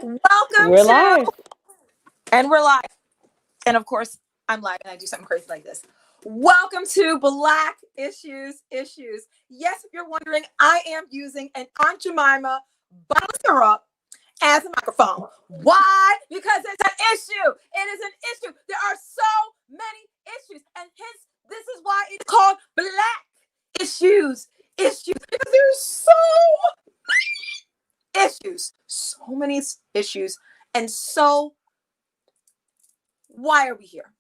Welcome We're to live. And we're live. And of course, I'm live and I do something crazy like this. Welcome to Black Issues. Yes, if you're wondering, I am using an Aunt Jemima bottle of syrup as a microphone. Why? Because it's an issue. It is an issue. There are so many issues. And hence, this is why it's called Black Issues. Because there's so many issues. And so, why are we here?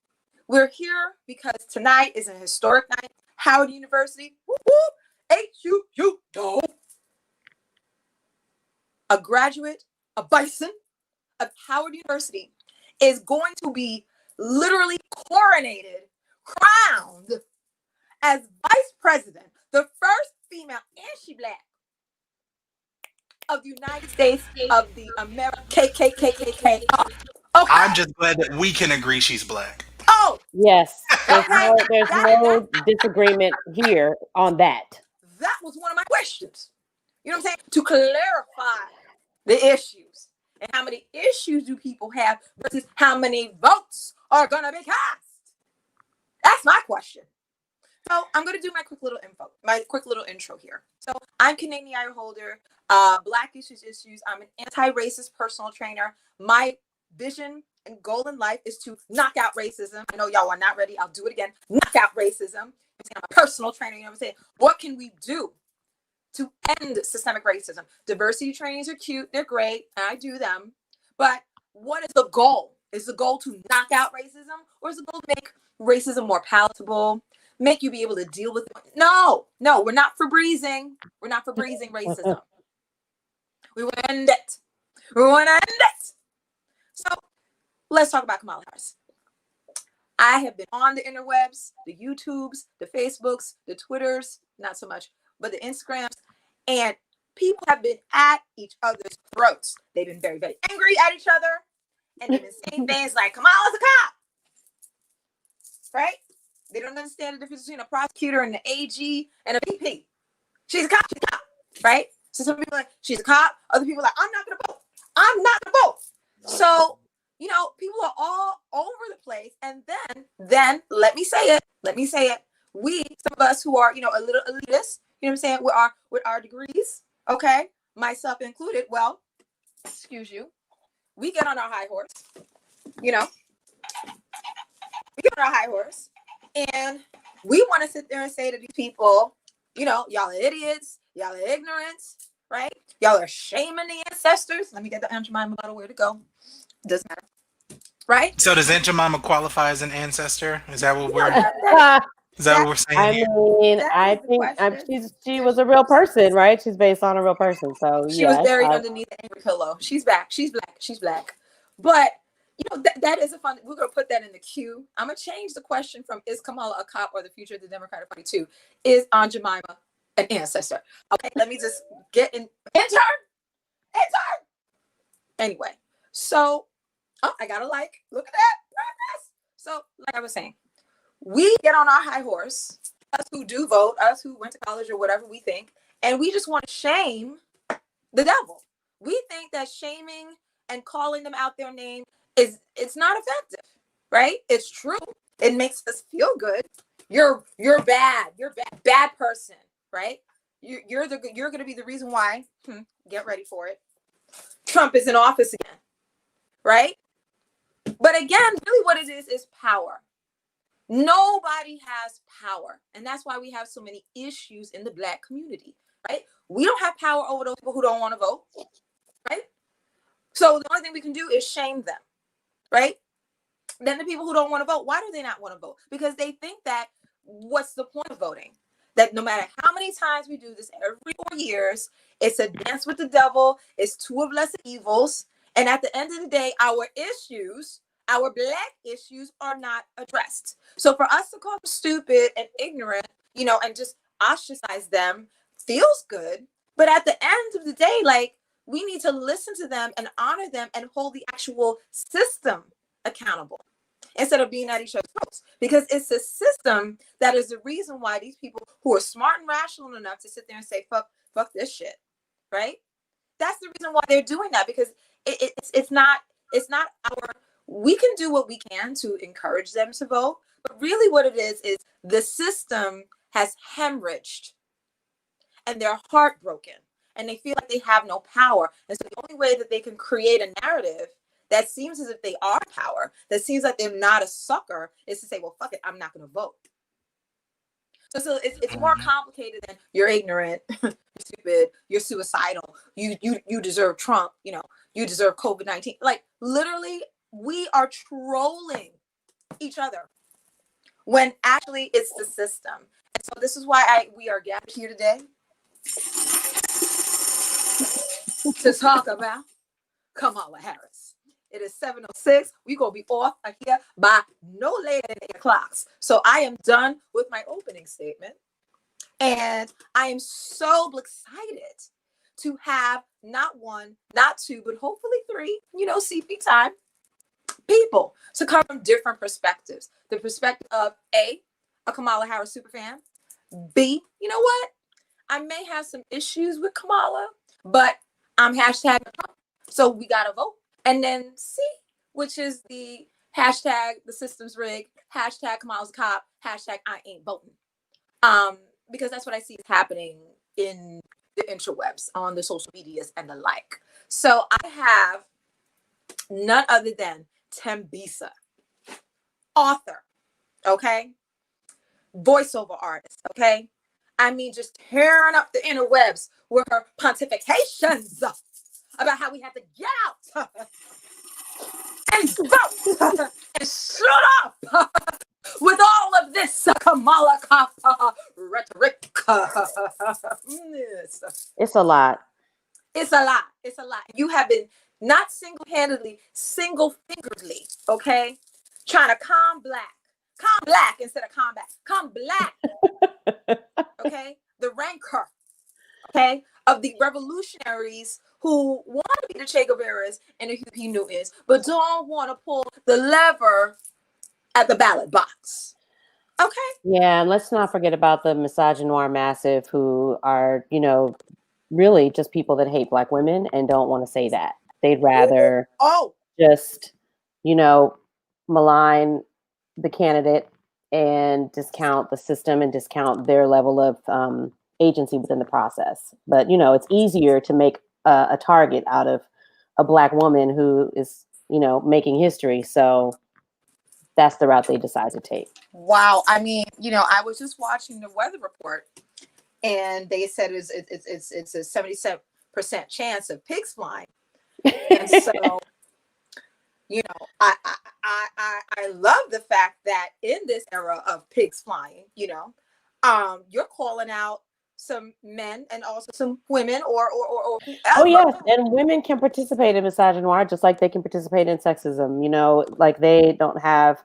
We're here because tonight is an historic night. Howard University, HUU, a graduate, a bison of Howard University is going to be literally coronated, crowned as vice president, the first female, and she black, of the United States of the America, KKKKK. Okay. I'm just glad that we can agree she's black. Oh, yes. There's no disagreement here on that. That was one of my questions. You know what I'm saying? To clarify the issues. And how many issues do people have versus how many votes are going to be cast? That's my question. So I'm going to do my quick little intro here. So I'm Canadian eye holder, Black Issues. I'm an anti-racist personal trainer. My vision and goal in life is to knock out racism. I know y'all are not ready. I'll do it again. Knock out racism. I'm a personal trainer. You know what I'm saying? What can we do to end systemic racism? Diversity trainings are cute. They're great. And I do them. But what is the goal? Is the goal to knock out racism? Or is the goal to make racism more palatable? Make you be able to deal with it? No, we're not for breezing. We're not for breezing racism. We want to end it. So let's talk about Kamala Harris. I have been on the interwebs, the YouTubes, the Facebooks, the Twitters, not so much, but the Instagrams, and people have been at each other's throats. They've been very, very angry at each other, and they've been saying things like, Kamala's a cop, right? They don't understand the difference between a prosecutor and an AG and a VP. She's a cop, right? So some people are like, she's a cop. Other people are like, I'm not going to vote. So, you know, people are all over the place. And then let me say it. We, some of us who are, you know, a little elitist, you know what I'm saying, with our degrees, okay, myself included, well, excuse you, we get on our high horse, you know, and we want to sit there and say to these people, you know, y'all are idiots, y'all are ignorant, right? Y'all are shaming the ancestors. Let me get the Aunt Jemima bottle where to go. Doesn't matter. Right? So does Aunt Jemima qualify as an ancestor? Is that what we're saying I here? mean, I think she was a real person, right? She's based on a real person. So she was buried underneath the angry pillow. She's back. She's black. But you know, that is a fun. We're gonna put that in the queue. I'm gonna change the question from is Kamala a cop or the future of the Democratic Party to is Aunt Jemima an ancestor? Okay, let me just get in. Intern. Anyway, so I gotta look at that progress. So, like I was saying, we get on our high horse, us who do vote, us who went to college or whatever we think, and we just want to shame the devil. We think that shaming and calling them out their name it's not effective, right? It's true. It makes us feel good. You're bad. You're bad person, right? You're going to be the reason why. Get ready for it. Trump is in office again, right? But again, really what it is power. Nobody has power. And that's why we have so many issues in the Black community, right? We don't have power over those people who don't want to vote, right? So the only thing we can do is shame them, right? Then the people who don't want to vote, why do they not want to vote? Because they think that what's the point of voting? That no matter how many times we do this every 4 years, it's a dance with the devil, it's two of lesser evils. And at the end of the day, our issues, our Black issues are not addressed. So for us to call them stupid and ignorant, you know, and just ostracize them feels good. But at the end of the day, like, we need to listen to them and honor them and hold the actual system accountable instead of being at each other's throats. Because it's the system that is the reason why these people who are smart and rational enough to sit there and say, fuck this shit, right? That's the reason why they're doing that, because it's not our, we can do what we can to encourage them to vote, but really what it is the system has hemorrhaged and they're heartbroken and they feel like they have no power. And so the only way that they can create a narrative that seems as if they are power, that seems like they're not a sucker, is to say, well, fuck it, I'm not going to vote. So it's more complicated than you're ignorant, you're stupid, you're suicidal, you deserve Trump, you deserve COVID-19. Like literally, we are trolling each other when actually it's the system. And so this is why we are gathered here today to talk about Kamala Harris. It is 7:06. We're going to be off of here by no later than 8 o'clock. So I am done with my opening statement. And I am so excited to have not one, not two, but hopefully three, CP time people to come from different perspectives. The perspective of A Kamala Harris superfan. B, you know what? I may have some issues with Kamala, but I'm hashtag Trump. So we got to vote. And then C, which is the hashtag the system's rigged, hashtag Kamala's a cop, hashtag I ain't voting. Because that's what I see is happening in the interwebs, on the social medias and the like. So I have none other than Tembisa, author, okay? Voiceover artist, okay? I mean, just tearing up the interwebs with her pontifications about how we have to get out and vote and shut up with all of this Kamala rhetoric. It's a lot. It's a lot. It's a lot. You have been not single-handedly, single-fingeredly, okay, trying to calm black instead of combat. Calm black, okay? The rancor, okay, of the revolutionaries who want to be the Che Guevaras and the Huey Newtons, but don't want to pull the lever at the ballot box. Okay. Yeah, and let's not forget about the misogynoir massive who are, really just people that hate Black women and don't want to say that. They'd rather just, malign the candidate and discount the system and discount their level of agency within the process. But, it's easier to make a target out of a Black woman who is, making history. So that's the route they decide to take. Wow. I mean, I was just watching the weather report and they said it's a 77% chance of pigs flying. And so, I love the fact that in this era of pigs flying, you're calling out some men and also some women or whoever. Oh yes, and women can participate in misogynoir just like they can participate in sexism. Like they don't have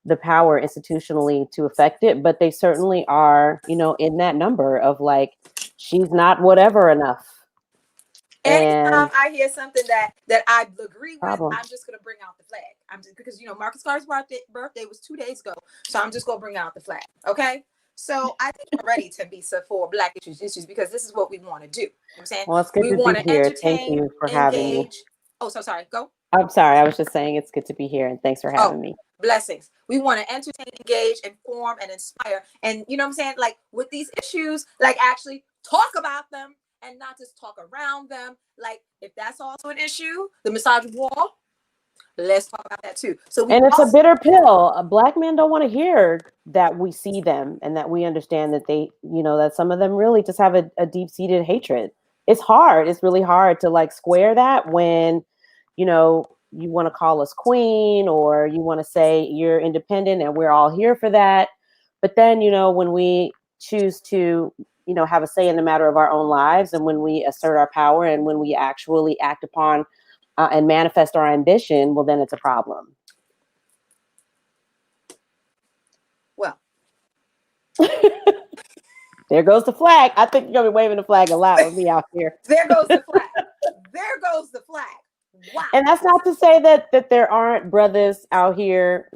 the power institutionally to affect it, but they certainly are, in that number of like, she's not whatever enough. Anytime I hear something that I agree with, I'm just gonna bring out the flag. Because Marcus Carter's birthday was 2 days ago, so I'm just gonna bring out the flag. Okay. So I think we're ready, Tembisa, for Black Issues because this is what we want to do. You know what I'm saying? Well, it's good we to be here. Thank you for having me. Oh, so sorry. Go. I'm sorry. I was just saying it's good to be here and thanks for having me. Blessings. We want to entertain, engage, inform, and inspire. And you know what I'm saying? Like with these issues, like actually talk about them and not just talk around them. Like if that's also an issue, the misogyny wall, let's talk about that too. And it's a bitter pill. Black men don't want to hear that we see them and that we understand that they, that some of them really just have a deep-seated hatred. It's hard. It's really hard to like square that when, you want to call us queen or you want to say you're independent and we're all here for that. But then, when we choose to, have a say in the matter of our own lives and when we assert our power and when we actually act upon and manifest our ambition, well, then it's a problem. Well, there goes the flag. I think you're going to be waving the flag a lot with me out here. There goes the flag. There goes the flag. Wow. And that's not to say that there aren't brothers out here,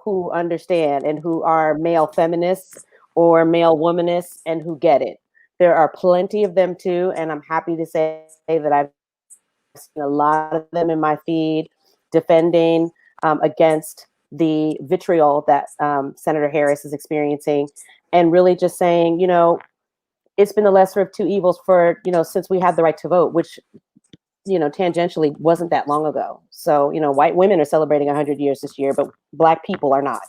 who understand and who are male feminists or male womanists and who get it. There are plenty of them too. And I'm happy to say that I've seen a lot of them in my feed defending against the vitriol that Senator Harris is experiencing, and really just saying, you know, it's been the lesser of two evils for, you know, since we had the right to vote, which, you know, tangentially wasn't that long ago. So, you know, white women are celebrating 100 years this year, but Black people are not.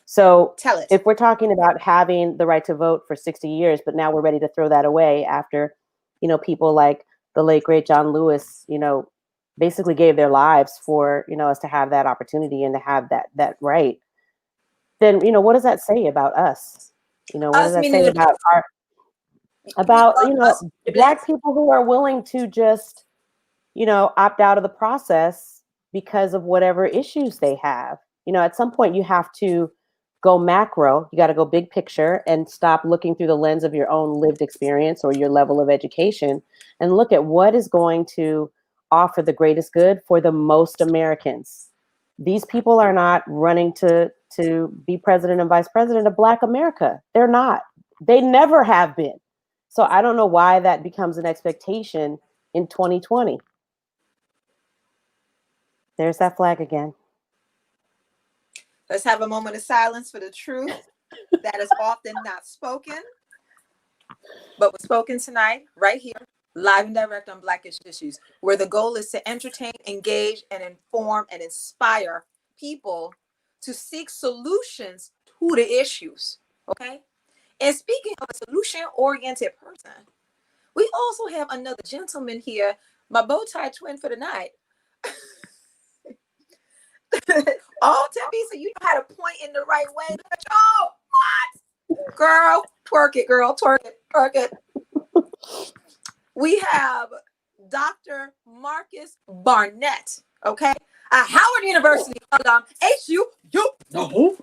So Tell it. if we're talking about having the right to vote for 60 years, but now we're ready to throw that away after, you know, people like the late, great John Lewis, you know, basically gave their lives for, you know, us to have that opportunity and to have that right, then, you know, what does that say about us? You know, what does Us that meaning say about our, about, you know, us, Black people who are willing to just, you know, opt out of the process because of whatever issues they have? You know, at some point you have to go macro, you got to go big picture and stop looking through the lens of your own lived experience or your level of education and look at what is going to offer the greatest good for the most Americans. These people are not running to be president and vice president of Black America. They're not. They never have been. So I don't know why that becomes an expectation in 2020. There's that flag again. Let's have a moment of silence for the truth that is often not spoken, but was spoken tonight, right here, live and direct on Blackish Issues, where the goal is to entertain, engage, and inform and inspire people to seek solutions to the issues. Okay? And speaking of a solution-oriented person, we also have another gentleman here, my bow tie twin for the night. All Tempy, so you know how to point in the right way. Oh, what? Girl, twerk it, girl, twerk it, twerk it. We have Dr. Marcus Barnett, okay? A Howard University alum, HU, No.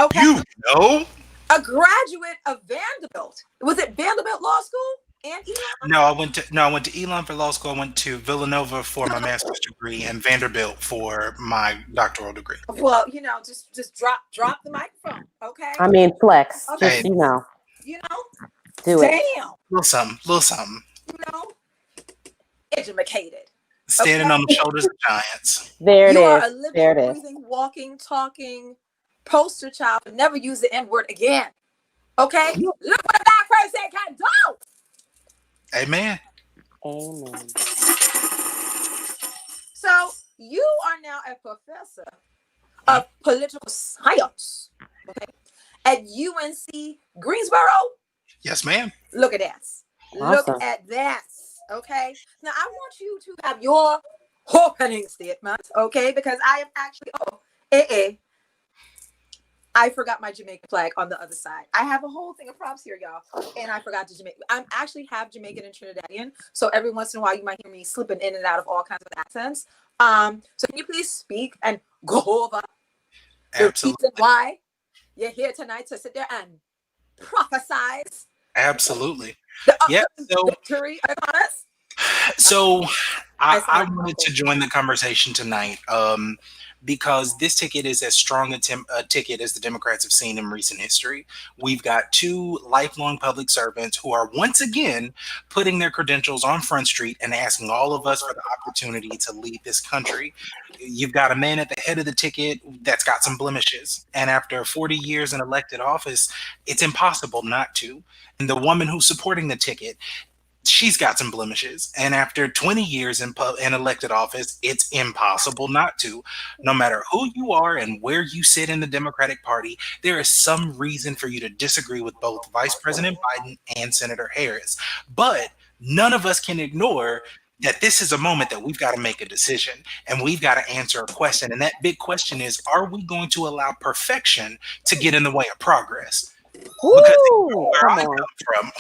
okay? You know? A graduate of Vanderbilt. Was it Vanderbilt Law School and Elon? No, I went to Elon for law school. I went to Villanova for my master's degree and Vanderbilt for my doctoral degree. Well, you know, just drop the microphone, okay? I mean, flex. Okay. Just, you know. You know? Do it. Damn. Little something. You know? Educated. Standing Okay. on the shoulders of giants. There it You are a is. living, There it is. breathing, walking, talking poster child. Never use the N-word again. Okay? Look what a black person can do. Amen. Amen. So you are now a professor of political science, okay, at UNC Greensboro. Yes, ma'am. Look at that. Awesome. Look at that. Okay. Now I want you to have your opening statement, okay? Because I am actually I forgot my Jamaican flag on the other side. I have a whole thing of props here, y'all, and I forgot to Jamaican. I'm actually half Jamaican and Trinidadian, so every once in a while you might hear me slipping in and out of all kinds of accents. So can you please speak and go over the reason why you're here tonight to sit there and prophesize? Absolutely. The victory upon us. So I wanted to join the conversation tonight because this ticket is as strong a ticket as the Democrats have seen in recent history. We've got two lifelong public servants who are once again putting their credentials on Front Street and asking all of us for the opportunity to lead this country. You've got a man at the head of the ticket that's got some blemishes. And after 40 years in elected office, it's impossible not to. And the woman who's supporting the ticket, she's got some blemishes. And after 20 years in elected office, it's impossible not to. No matter who you are and where you sit in the Democratic Party, there is some reason for you to disagree with both Vice President Biden and Senator Harris. But none of us can ignore that this is a moment that we've got to make a decision and we've got to answer a question. And that big question is, are we going to allow perfection to get in the way of progress? Because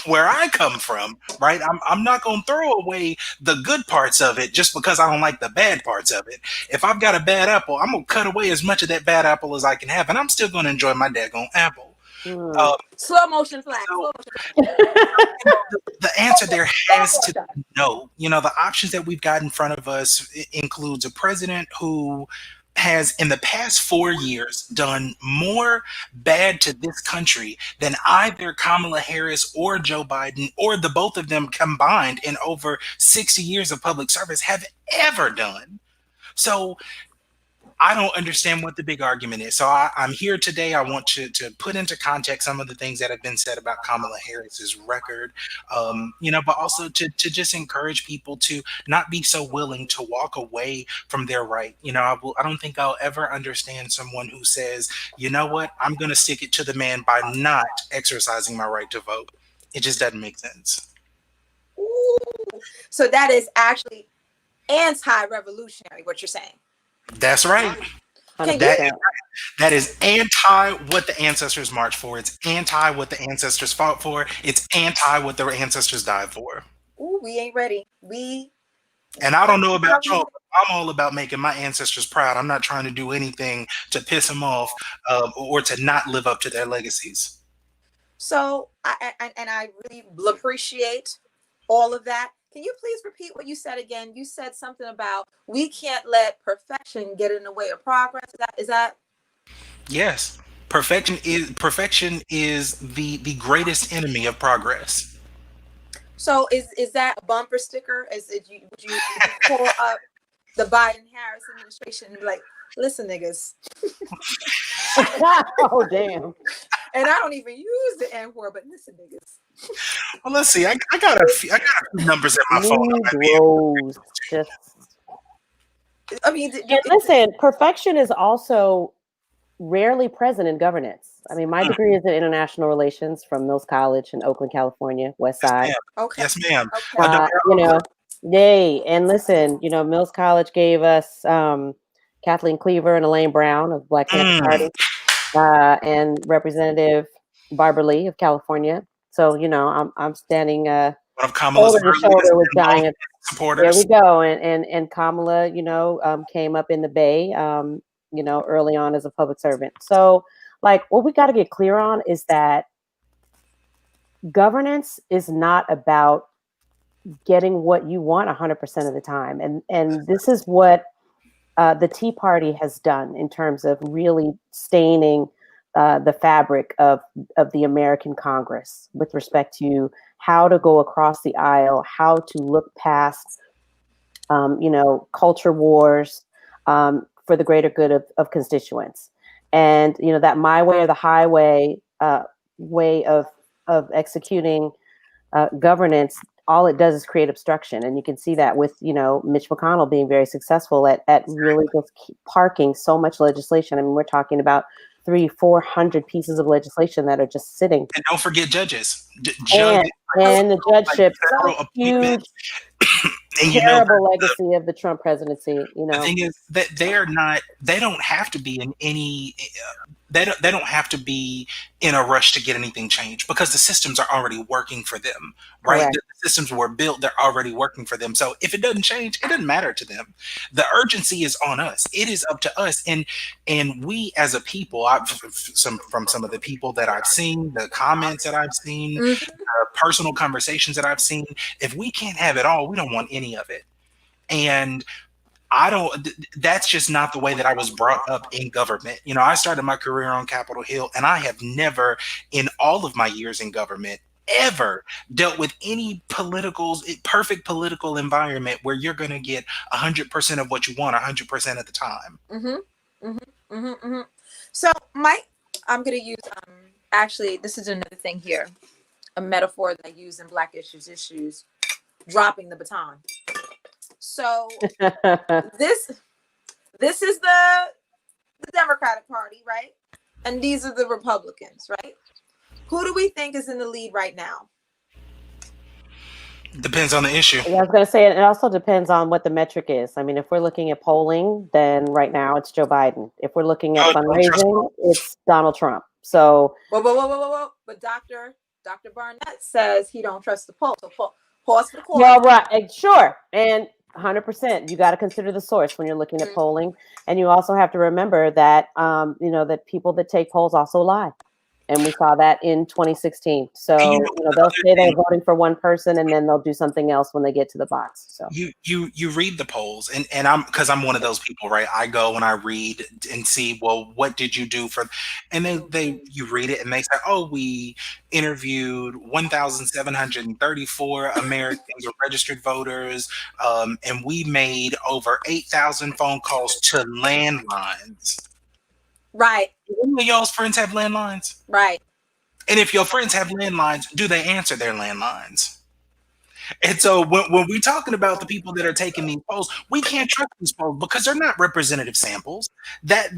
where I come from, right? I'm not going to throw away the good parts of it just because I don't like the bad parts of it. If I've got a bad apple, I'm going to cut away as much of that bad apple as I can have, and I'm still going to enjoy my daggone apple. Slow motion flag. The answer there has to be no. You know, the options that we've got in front of us includes a president who has in the past 4 years done more bad to this country than either Kamala Harris or Joe Biden or the both of them combined in over 60 years of public service have ever done. So I don't understand what the big argument is. So I'm here today. I want to put into context some of the things that have been said about Kamala Harris's record, but also to just encourage people to not be so willing to walk away from their right. I don't think I'll ever understand someone who says, you know what, I'm going to stick it to the man by not exercising my right to vote. It just doesn't make sense. Ooh. So that is actually anti-revolutionary, what you're saying. That's right. That is anti what the ancestors marched for. It's anti what the ancestors fought for. It's anti what their ancestors died for. Ooh, we ain't ready. And I don't know about y'all. I'm all about making my ancestors proud. I'm not trying to do anything to piss them off or to not live up to their legacies. So I really appreciate all of that. Can you please repeat what you said again? You said something about we can't let perfection get in the way of progress. Is that? Yes. Perfection is the greatest enemy of progress. So is that a bumper sticker? Would you pull up the Biden-Harris administration and be like, listen, niggas. Oh, damn. And I don't even use the N word, but listen, niggas. Well, let's see. I got a few numbers in my phone. Listen, perfection is also rarely present in governance. I mean, my degree is in international relations from Mills College in Oakland, California, West Side. Yes, okay. Yes, ma'am. Okay. Yay. And listen, Mills College gave us Kathleen Cleaver and Elaine Brown of Black Panther Party, and Representative Barbara Lee of California. So, I'm standing one of Kamala's shoulder to shoulder with giant supporters. There we go. And Kamala, came up in the Bay, early on as a public servant. So, what we got to get clear on is that governance is not about getting what you want 100% of the time. And this is what the Tea Party has done in terms of really staining the fabric of the American Congress with respect to how to go across the aisle, how to look past, culture wars for the greater good of constituents. And, that my way or the highway way of executing governance, all it does is create obstruction. And you can see that with, Mitch McConnell being very successful at really just parking so much legislation. I mean, we're talking about 300-400 pieces of legislation that are just sitting. And don't forget judges. And the judgeship, huge, terrible legacy of the Trump presidency. The thing is that they don't have to be in any. They don't have to be in a rush to get anything changed because the systems are already working for them, right? The systems were built; they're already working for them. So if it doesn't change, it doesn't matter to them. The urgency is on us. It is up to us, and we as a people, from some of the people that I've seen, the comments that I've seen, personal conversations that I've seen. If we can't have it all, we don't want any of it, and that's just not the way that I was brought up in government. I started my career on Capitol Hill, and I have never, in all of my years in government, ever dealt with any perfect political environment where you're going to get 100% of what you want 100% of the time. So, Mike, I'm going to use, actually, this is another thing here, a metaphor that I use in Black Issues, dropping the baton. So this is the Democratic Party, right? And these are the Republicans, right? Who do we think is in the lead right now? Depends on the issue. Yeah, I was going to say, it also depends on what the metric is. I mean, if we're looking at polling, then right now it's Joe Biden. If we're looking at fundraising, it's Donald Trump. So, whoa. But Dr. Barnett says he don't trust the poll. So pause for the court. Well, right, sure, and 100%. You got to consider the source when you're looking at polling, and you also have to remember that that people that take polls also lie. And we saw that in 2016. So, they'll say they're voting for one person and then they'll do something else when they get to the box. So you read the polls, and I'm one of those people, right? I go and I read and see, well, what did you do for, and then you read it and they say, oh, we interviewed 1,734 Americans or registered voters, and we made over 8,000 phone calls to landlines. Right. Do any of y'all's friends have landlines? Right. And if your friends have landlines, do they answer their landlines? And so when we're talking about the people that are taking these polls, we can't trust these polls because they're not representative samples. That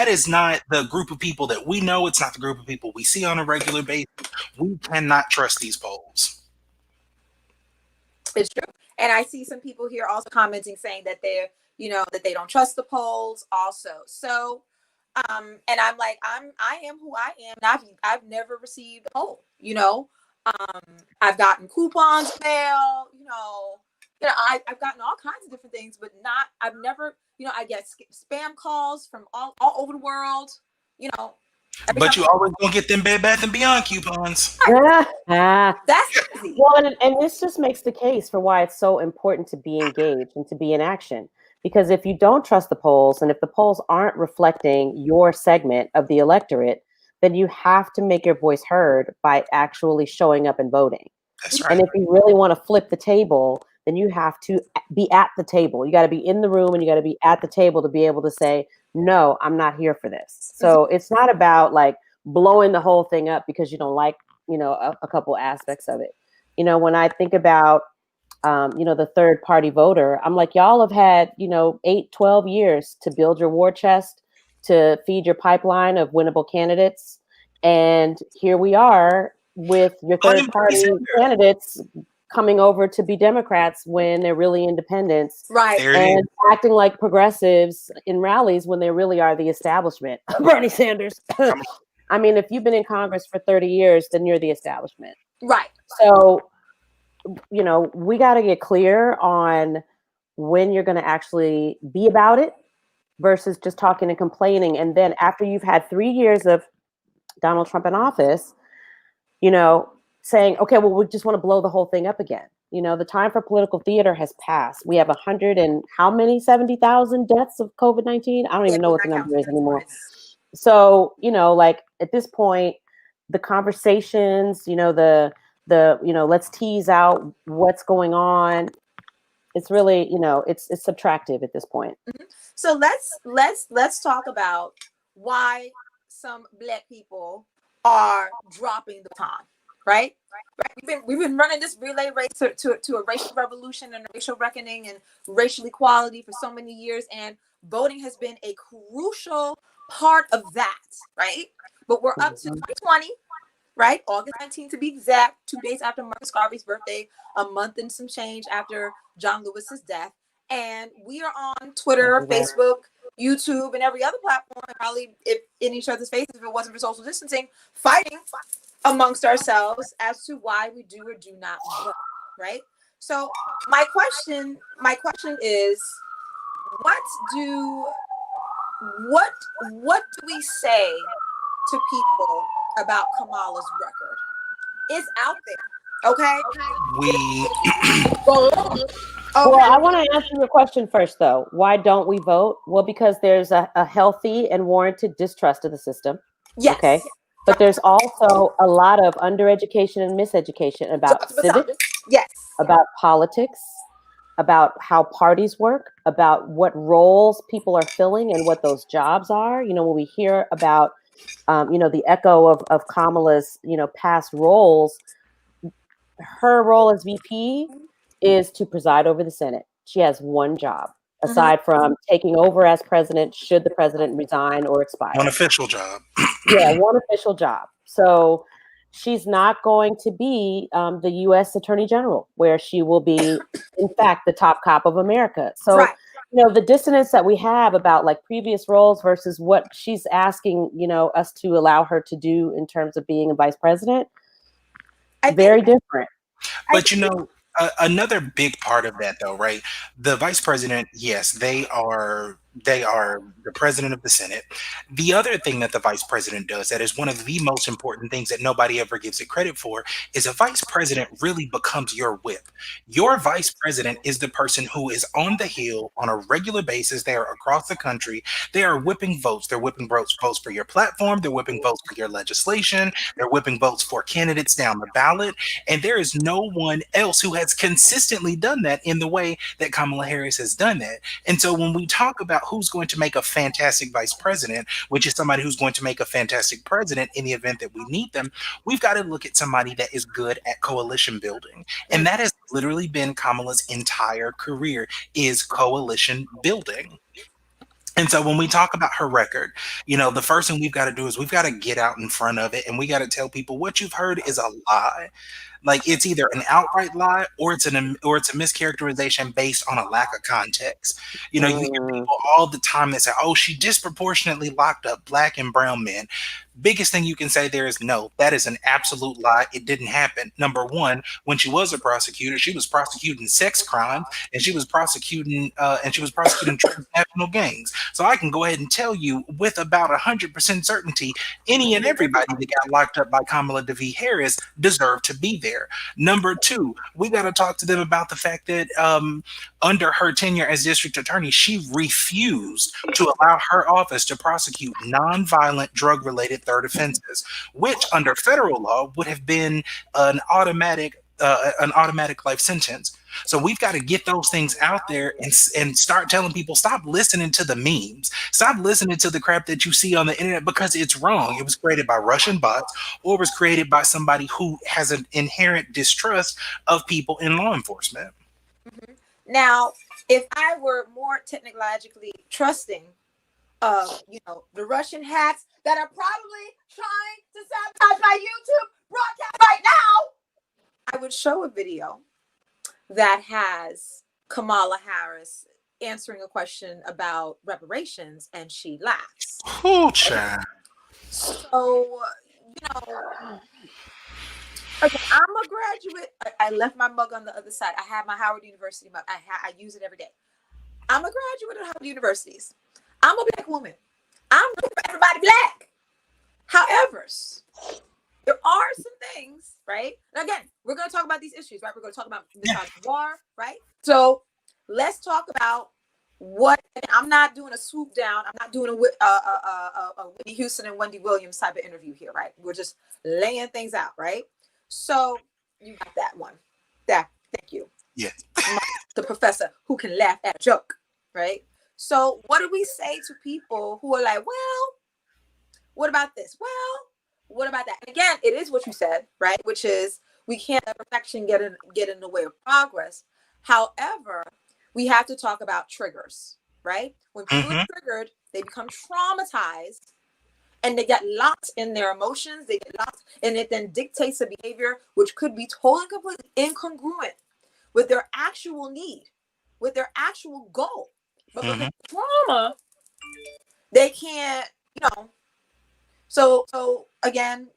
is not the group of people that we know. It's not the group of people we see on a regular basis. We cannot trust these polls. It's true. And I see some people here also commenting saying that they're, that they don't trust the polls also. So and I'm like, I am who I am. And I've never received a poll, I've gotten coupons mail, I've gotten all kinds of different things, but I've never, I get spam calls from all over the world, But you always gonna get them Bed Bath & Beyond coupons. That's easy. Well, and this just makes the case for why it's so important to be engaged and to be in action. Because if you don't trust the polls, and if the polls aren't reflecting your segment of the electorate, then you have to make your voice heard by actually showing up and voting. That's right. And if you really want to flip the table, then you have to be at the table. You got to be in the room and you got to be at the table to be able to say, no, I'm not here for this. So it's not about like blowing the whole thing up because you don't like, a couple aspects of it. When I think about, the third party voter, I'm like, y'all have had, 8, 12 years to build your war chest, to feed your pipeline of winnable candidates. And here we are with your third party candidates coming over to be Democrats when they're really independents. Right. And acting like progressives in rallies when they really are the establishment. Bernie Sanders. I mean, if you've been in Congress for 30 years, then you're the establishment. Right. So, we got to get clear on when you're going to actually be about it versus just talking and complaining. And then after you've had 3 years of Donald Trump in office, saying, okay, well, we just want to blow the whole thing up again. The time for political theater has passed. We have 100 and how many 70,000 deaths of COVID-19? I don't even know what the number is anymore. So, like at this point, the conversations, the let's tease out what's going on. It's really, it's subtractive at this point. Mm-hmm. So let's talk about why some Black people are dropping the baton, right? We've been running this relay race to a racial revolution and a racial reckoning and racial equality for so many years, and voting has been a crucial part of that, right? But we're up to 2020. Right, August 19th to be exact, 2 days after Marcus Garvey's birthday, a month and some change after John Lewis's death. And we are on Twitter, Facebook, YouTube, and every other platform, probably in each other's faces if it wasn't for social distancing, fighting amongst ourselves as to why we do or do not vote, right? So my question is, what do we say to people about Kamala's record? It's out there, okay? Well, I want to answer your question first, though. Why don't we vote? Well, because there's a healthy and warranted distrust of the system. Yes. Okay. But there's also a lot of undereducation and miseducation about civics, yes, about politics, about how parties work, about what roles people are filling and what those jobs are. When we hear about the echo of Kamala's, past roles, her role as VP is to preside over the Senate. She has one job, aside from taking over as president, should the president resign or expire. One official job. Yeah, one official job. So she's not going to be the U.S. Attorney General, where she will be, in fact, the top cop of America. So, right. The dissonance that we have about like previous roles versus what she's asking, us to allow her to do in terms of being a vice president, very different. But another big part of that, though, right? The vice president, yes, they are They are the president of the Senate. The other thing that the vice president does that is one of the most important things that nobody ever gives it credit for is a vice president really becomes your whip. Your vice president is the person who is on the Hill on a regular basis. They are across the country. They are whipping votes. They're whipping votes for your platform. They're whipping votes for your legislation. They're whipping votes for candidates down the ballot. And there is no one else who has consistently done that in the way that Kamala Harris has done that. And so when we talk about who's going to make a fantastic vice president, which is somebody who's going to make a fantastic president in the event that we need them, we've got to look at somebody that is good at coalition building. And that has literally been Kamala's entire career, is coalition building. And so when we talk about her record, the first thing we've got to do is we've got to get out in front of it, and we got to tell people what you've heard is a lie. Like, it's either an outright lie or it's a mischaracterization based on a lack of context. You hear people all the time that say, "Oh, she disproportionately locked up Black and brown men." Biggest thing you can say there is no, that is an absolute lie. It didn't happen. Number one, when she was a prosecutor, she was prosecuting sex crimes, and she was prosecuting transnational gangs. So I can go ahead and tell you with about 100% certainty, any and everybody that got locked up by Kamala DeVie Harris deserved to be there. Number two, we got to talk to them about the fact that under her tenure as district attorney, she refused to allow her office to prosecute nonviolent drug-related third offenses, which under federal law would have been an automatic life sentence. So we've got to get those things out there and start telling people, stop listening to the memes, stop listening to the crap that you see on the internet, because it's wrong. It was created by Russian bots, or was created by somebody who has an inherent distrust of people in law enforcement. Mm-hmm. Now, if I were more technologically trusting of, the Russian hacks that are probably trying to sabotage my YouTube broadcast right now, I would show a video that has Kamala Harris answering a question about reparations, and she laughs. Oh, child. So, okay, I'm a graduate. I left my mug on the other side. I have my Howard University mug. I use it every day. I'm a graduate of Howard Universities. I'm a Black woman. I'm rooting for everybody Black. However, there are some things, right? And again, we're going to talk about these issues, right? We're going to talk about the war, right? So let's talk about what. I'm not doing a swoop down. I'm not doing a Whitney Houston and Wendy Williams type of interview here, right? We're just laying things out, right? So you got that one. Thank you. Yeah. The professor who can laugh at a joke, right? So what do we say to people who are like, well, what about this? Well, what about that? Again, it is what you said, right? Which is, we can't let perfection get in the way of progress. However, we have to talk about triggers, right? When people are triggered, they become traumatized, and they get locked in their emotions. They get locked, and it then dictates a behavior which could be totally and completely incongruent with their actual need, with their actual goal. But because of trauma, they can't, So again,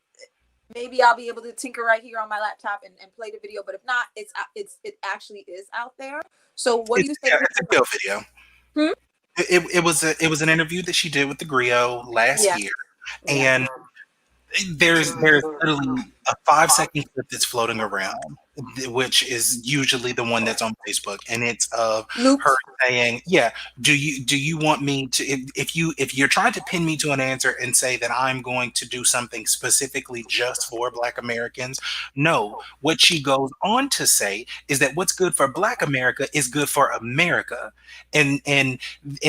maybe I'll be able to tinker right here on my laptop and play the video. But if not, it actually is out there. So what do you think? It's a real video. It was an interview that she did with the Griot last year, and there's literally a 5-second clip that's floating around, which is usually the one that's on Facebook, and it's of her saying, do you want me to, if you're trying to pin me to an answer and say that I'm going to do something specifically just for Black Americans? No. What she goes on to say is that what's good for Black America is good for America. And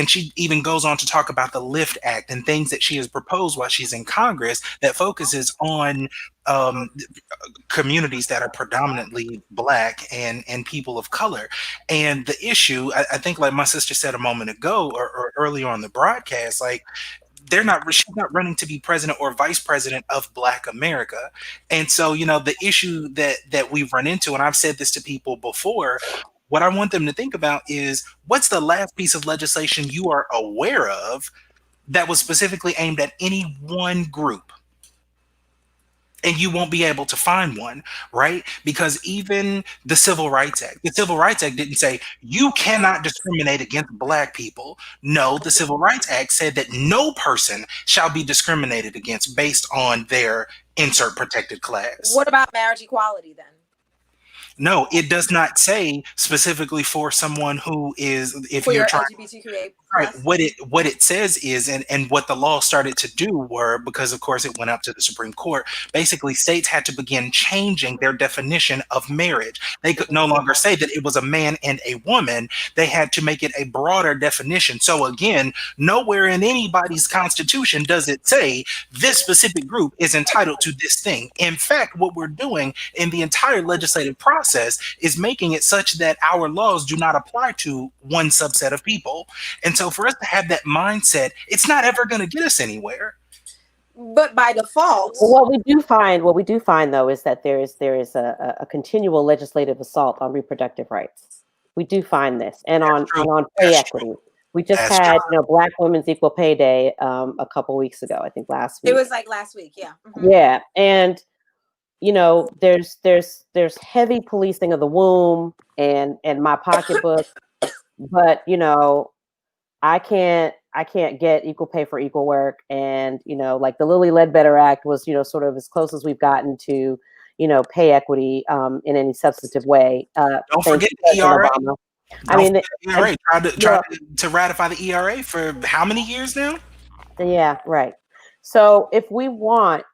she even goes on to talk about the LIFT Act and things that she has proposed while she's in Congress that focuses on communities that are predominantly Black and people of color. And the issue, I think, like my sister said a moment ago or earlier on the broadcast, like, she's not running to be president or vice president of Black America. And so, the issue that we've run into, and I've said this to people before, what I want them to think about is, what's the last piece of legislation you are aware of that was specifically aimed at any one group? and you won't be able to find one, right? Because even the Civil Rights Act, didn't say you cannot discriminate against Black people. No, the Civil Rights Act said that no person shall be discriminated against based on their insert protected class. What about marriage equality then? No, it does not say specifically for someone who is, if For you're your trying. LGBTQA Right. plus? What it says is, and what the law started to do were, because of course it went up to the Supreme Court, basically states had to begin changing their definition of marriage. They could no longer say that it was a man and a woman. They had to make it a broader definition. So again, nowhere in anybody's constitution does it say this specific group is entitled to this thing. In fact, what we're doing in the entire legislative process is making it such that our laws do not apply to one subset of people. And so for us to have that mindset, it's not ever going to get us anywhere. But by default, well, what we do find though is that there is a continual legislative assault on reproductive rights. We do find this, and on pay equity. We just had Black Women's Equal Pay Day a couple weeks ago. I think last week. It was like last week, yeah. Mm-hmm. Yeah, and there's heavy policing of the womb and my pocketbook, but I can't get equal pay for equal work. And, like the Lilly Ledbetter Act was, sort of as close as we've gotten to, pay equity in any substantive way. Don't forget the ERA. Obama. I mean, the ERA tried to ratify the ERA for how many years now? Yeah, right. So if we want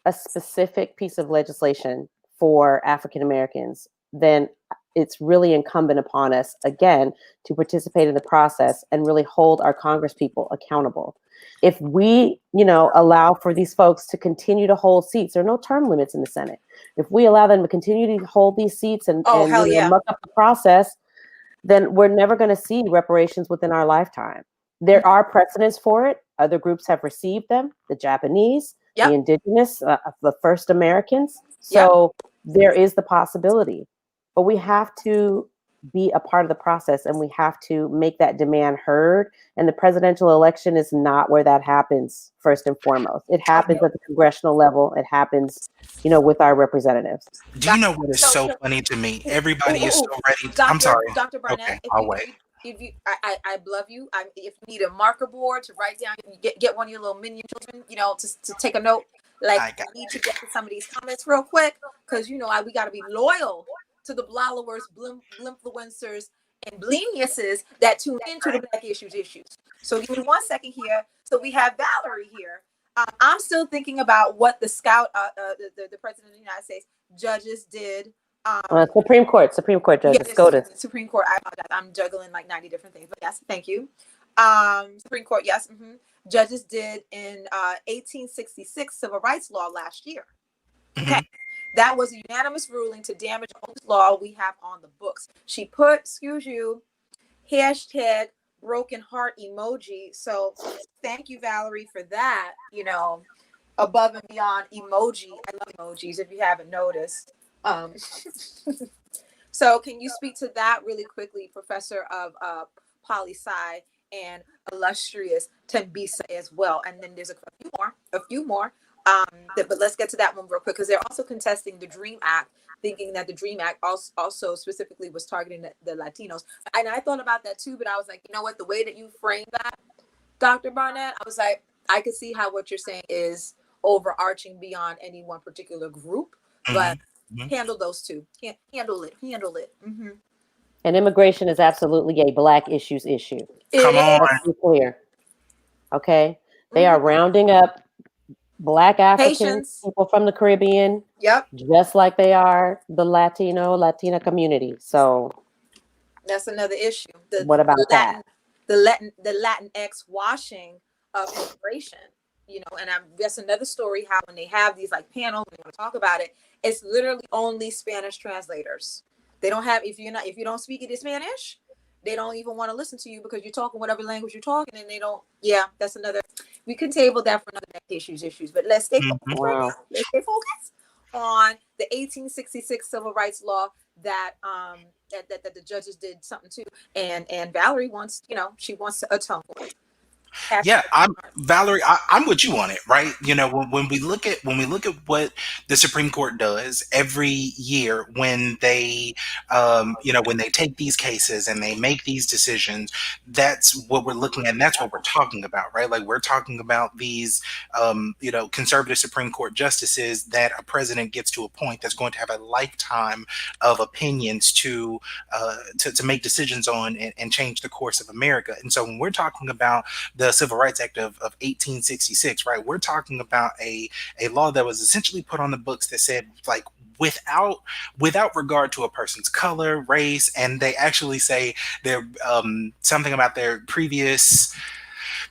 a specific piece of legislation for African Americans, then it's really incumbent upon us, again, to participate in the process and really hold our Congress people accountable. If we, allow for these folks to continue to hold seats, there are no term limits in the Senate. If we allow them to continue to hold these seats and muck up the process, then we're never going to see reparations within our lifetime. There are precedents for it. Other groups have received them, the Japanese, the indigenous, the first Americans. So there is the possibility. But we have to be a part of the process, and we have to make that demand heard. And the presidential election is not where that happens, first and foremost. It happens at the congressional level. It happens, with our representatives. Do you know what is so funny to me? Everybody is so ready. I'm sorry. Dr. Barnett, okay, I'll wait. I love you. If you need a marker board to write down, get one of your little minion children, to take a note. Like, I need to get to some of these comments real quick, because we got to be loyal to the blowers, blimfluencers, and bleniuses that tune into the Black issues. So give me 1 second here. So we have Valerie here. I'm still thinking about what the the president of the United States judges did. Supreme Court judges. Yes, SCOTUS. Supreme Court. I apologize. I'm juggling like 90 different things. But yes, thank you. Supreme Court. Yes. Mm-hmm. Judges did in 1866 civil rights law last year. Okay. Mm-hmm. That was a unanimous ruling to damage the oldest law we have on the books. She put, excuse you, hashtag broken heart emoji. So thank you, Valerie, for that. Above and beyond emoji. I love emojis if you haven't noticed. So can you speak to that really quickly, Professor of Poli-Sci and illustrious Tembisa as well? And then there's a few more. But let's get to that one real quick, because they're also contesting the DREAM Act, thinking that the DREAM Act also specifically was targeting the Latinos. And I thought about that too, but I was like, the way that you framed that, Dr. Barnett, I was like, I could see how what you're saying is overarching beyond any one particular group, but handle those two. Handle it. Mm-hmm. And immigration is absolutely a Black issues issue. Come on. Let's be clear. Okay? They are rounding up Black Africans, people from the Caribbean, just like they are the Latina community. So that's another issue. What about that? The Latinx washing of immigration, and that's another story. How when they have these like panels, we want to talk about it. It's literally only Spanish translators. They don't have if you don't speak it in Spanish, they don't even want to listen to you because you're talking whatever language you're talking, and they don't. Yeah, that's another. We can table that for another issues. But let's stay focused right now. Let's stay focused on the 1866 civil rights law that that the judges did something to, and Valerie wants she wants to atone for it. Yeah, I'm Valerie. I'm with you on it, right? You know, when we look at what the Supreme Court does every year when they, you know, when they take these cases and they make these decisions, that's what we're looking at, and that's what we're talking about, right? Like we're talking about these, you know, conservative Supreme Court justices that a president gets to appoint that's going to have a lifetime of opinions to make decisions on and change the course of America. And so when we're talking about the Civil Rights Act of 1866, right? We're talking about a law that was essentially put on the books that said, like, without regard to a person's color, race, and they actually say they're something about their previous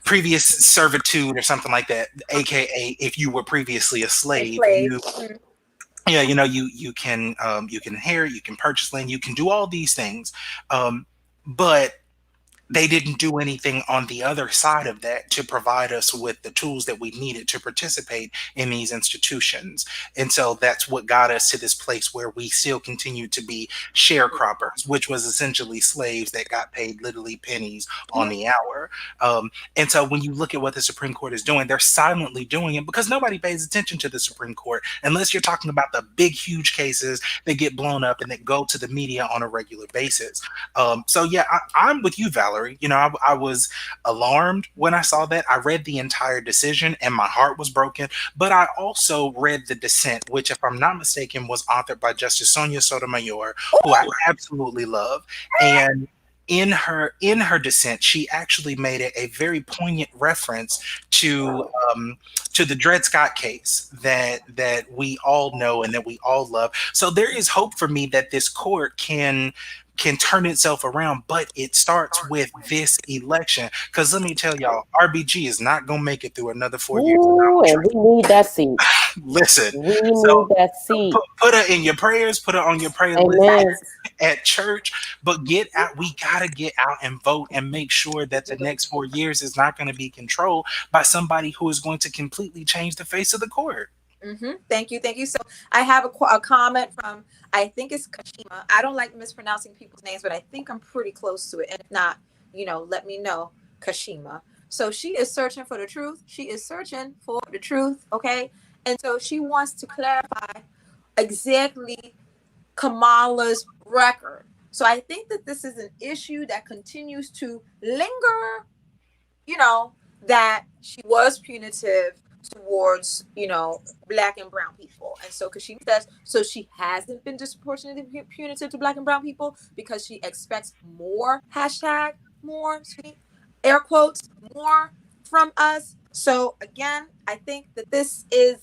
servitude or something like that, aka if you were previously a slave, you yeah, you know, you can inherit, you can purchase land, you can do all these things, but they didn't do anything on the other side of that to provide us with the tools that we needed to participate in these institutions. And so that's what got us to this place where we still continue to be sharecroppers, which was essentially slaves that got paid literally pennies on the hour. And so when you look at what the Supreme Court is doing, they're silently doing it because nobody pays attention to the Supreme Court unless you're talking about the big, huge cases that get blown up and that go to the media on a regular basis. So yeah, I'm with you, Valerie. You know, I was alarmed when I saw that. I read the entire decision and my heart was broken, but I also read the dissent, which, if I'm not mistaken, was authored by Justice Sonia Sotomayor, who I absolutely love. And in her dissent, she actually made a very poignant reference to the Dred Scott case that we all know and that we all love. So there is hope for me that this court can turn itself around, but it starts with this election. Because let me tell y'all, RBG is not going to make it through another 4 years. Ooh, and we need that seat. Listen, we need that seat. Put her in your prayers, put her on your prayer list at church, but get out. We got to get out and vote and make sure that the next 4 years is not going to be controlled by somebody who is going to completely change the face of the court. Thank you. So I have a comment from, I think it's Kashima. I don't like mispronouncing people's names, but I think I'm pretty close to it. And if not, you know, let me know, Kashima. So she is searching for the truth. She is searching for the truth. Okay. And so she wants to clarify exactly Kamala's record. So I think that this is an issue that continues to linger, you know, that she was punitive towards, you know, Black and brown people. And so, because she says, so she hasn't been disproportionately punitive to Black and brown people because she expects more, hashtag more, air quotes, more from us. So again, I think that this is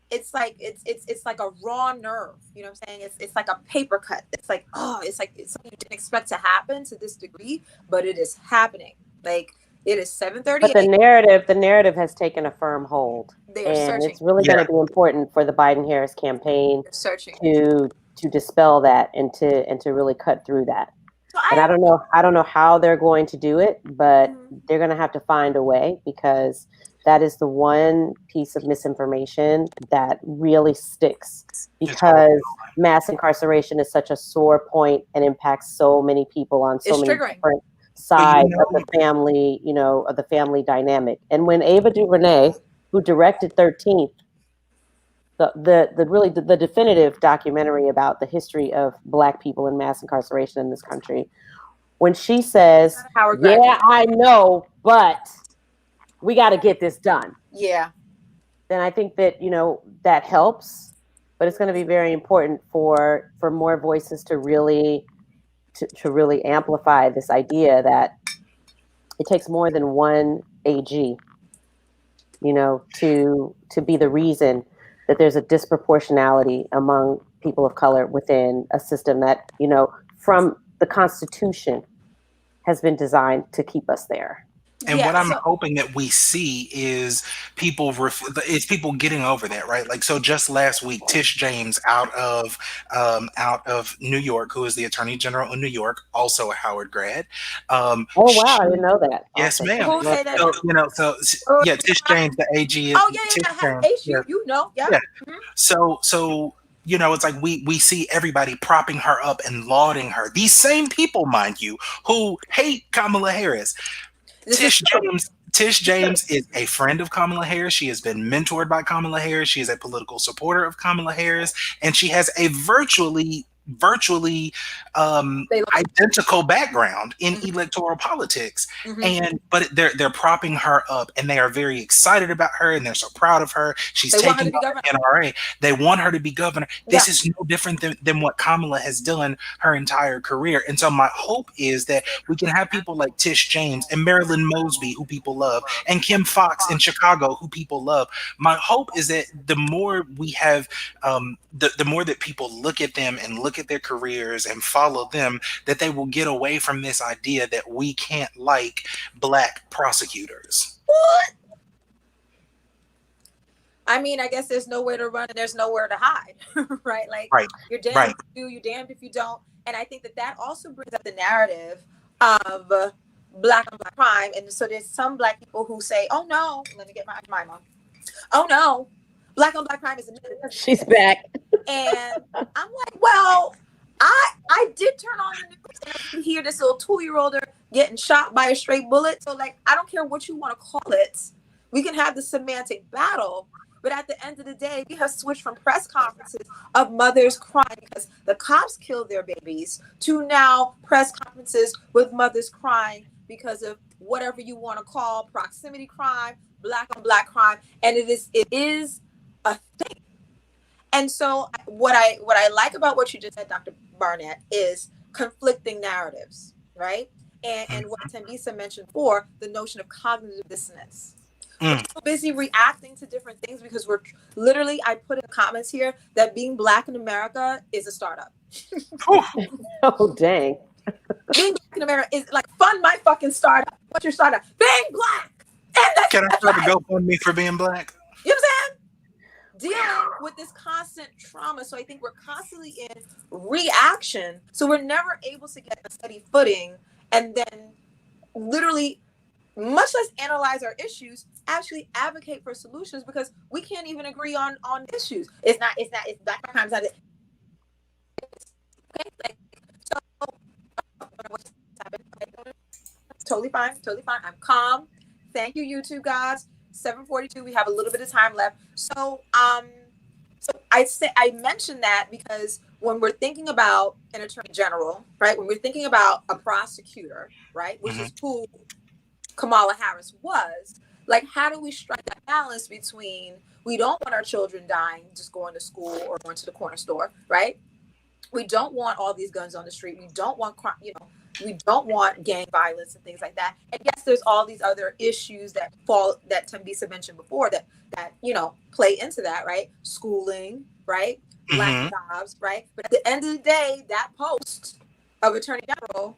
it's like it's like a raw nerve, you know what I'm saying? It's like a paper cut. It's like, oh, it's like it's something you didn't expect to happen to this degree, but it is happening. Like, it is 7:38. But the narrative has taken a firm hold, and it's really going to be important for the Biden-Harris campaign to dispel that and to really cut through that. So I don't know how they're going to do it, but they're going to have to find a way, because that is the one piece of misinformation that really sticks, because mass incarceration is such a sore point and impacts so many people on so many different sides of the family, you know, of the family dynamic. And when Ava DuVernay, who directed 13th, the definitive documentary about the history of Black people in mass incarceration in this country, when she says, yeah, I know, but we got to get this done. Yeah. Then I think that, you know, that helps, but it's going to be very important for more voices to really amplify this idea that it takes more than one AG, you know, to be the reason that there's a disproportionality among people of color within a system that, you know, from the Constitution has been designed to keep us there. And what I'm hoping that we see is people getting over that, right? Like, so just last week, Tish James out of New York, who is the Attorney General in New York, also a Howard grad. Oh wow, I didn't know that. Yes, awesome. ma'am. Tish James, the AG. Oh yeah. You know, yeah. Mm-hmm. So. You know, it's like we see everybody propping her up and lauding her. These same people, mind you, who hate Kamala Harris. Tish James is a friend of Kamala Harris. She has been mentored by Kamala Harris. She is a political supporter of Kamala Harris, and she has a virtually identical background in electoral politics. But they're propping her up, and they are very excited about her, and they're so proud of her. She's taking on the NRA. They want her to be governor. This is no different than what Kamala has done her entire career. And so my hope is that we can have people like Tish James and Marilyn Mosby, who people love, and Kim Fox in Chicago, who people love. My hope is that the more we have, the more that people look at them and look at their careers and follow them, that they will get away from this idea that we can't like black prosecutors. What? I mean, I guess there's nowhere to run and there's nowhere to hide, right? Like, you're damned if you do, you're damned if you don't. And I think that also brings up the narrative of black on black crime. And so there's some black people who say, oh no, let me get my mom. Oh no, black on black crime is a myth. She's back. And I'm like, well, I did turn on the news and hear this little 2-year-older getting shot by a stray bullet. So like, I don't care what you want to call it. We can have the semantic battle. But at the end of the day, we have switched from press conferences of mothers crying because the cops killed their babies to now press conferences with mothers crying because of whatever you want to call proximity crime, black on black crime. And it is a thing. And so what I like about what you just said, Dr. Barnett, is conflicting narratives, right? And what Tembisa mentioned before, the notion of cognitive dissonance. We're so busy reacting to different things because we're literally, I put in the comments here that being black in America is a startup. Oh, dang. Being black in America is like, fund my fucking startup. What's your startup? Being black. And Can I start to GoFundMe for being black? You know what I'm saying? Dealing with this constant trauma. So I think we're constantly in reaction. So we're never able to get a steady footing and then literally, much less analyze our issues, actually advocate for solutions because we can't even agree on issues. It's black crime's not it. Okay, like, so what's happening? Totally fine. I'm calm. Thank you, YouTube guys. 7:42. We have a little bit of time left. So I mentioned that because when we're thinking about an attorney general, right? When we're thinking about a prosecutor, right, which is who Kamala Harris was, like, how do we strike that balance between we don't want our children dying just going to school or going to the corner store, right? We don't want all these guns on the street. We don't want crime, we don't want gang violence and things like that. And yes, there's all these other issues that Tembisa mentioned before that play into that, right? Schooling, right? Black jobs, right? But at the end of the day, that post of Attorney General,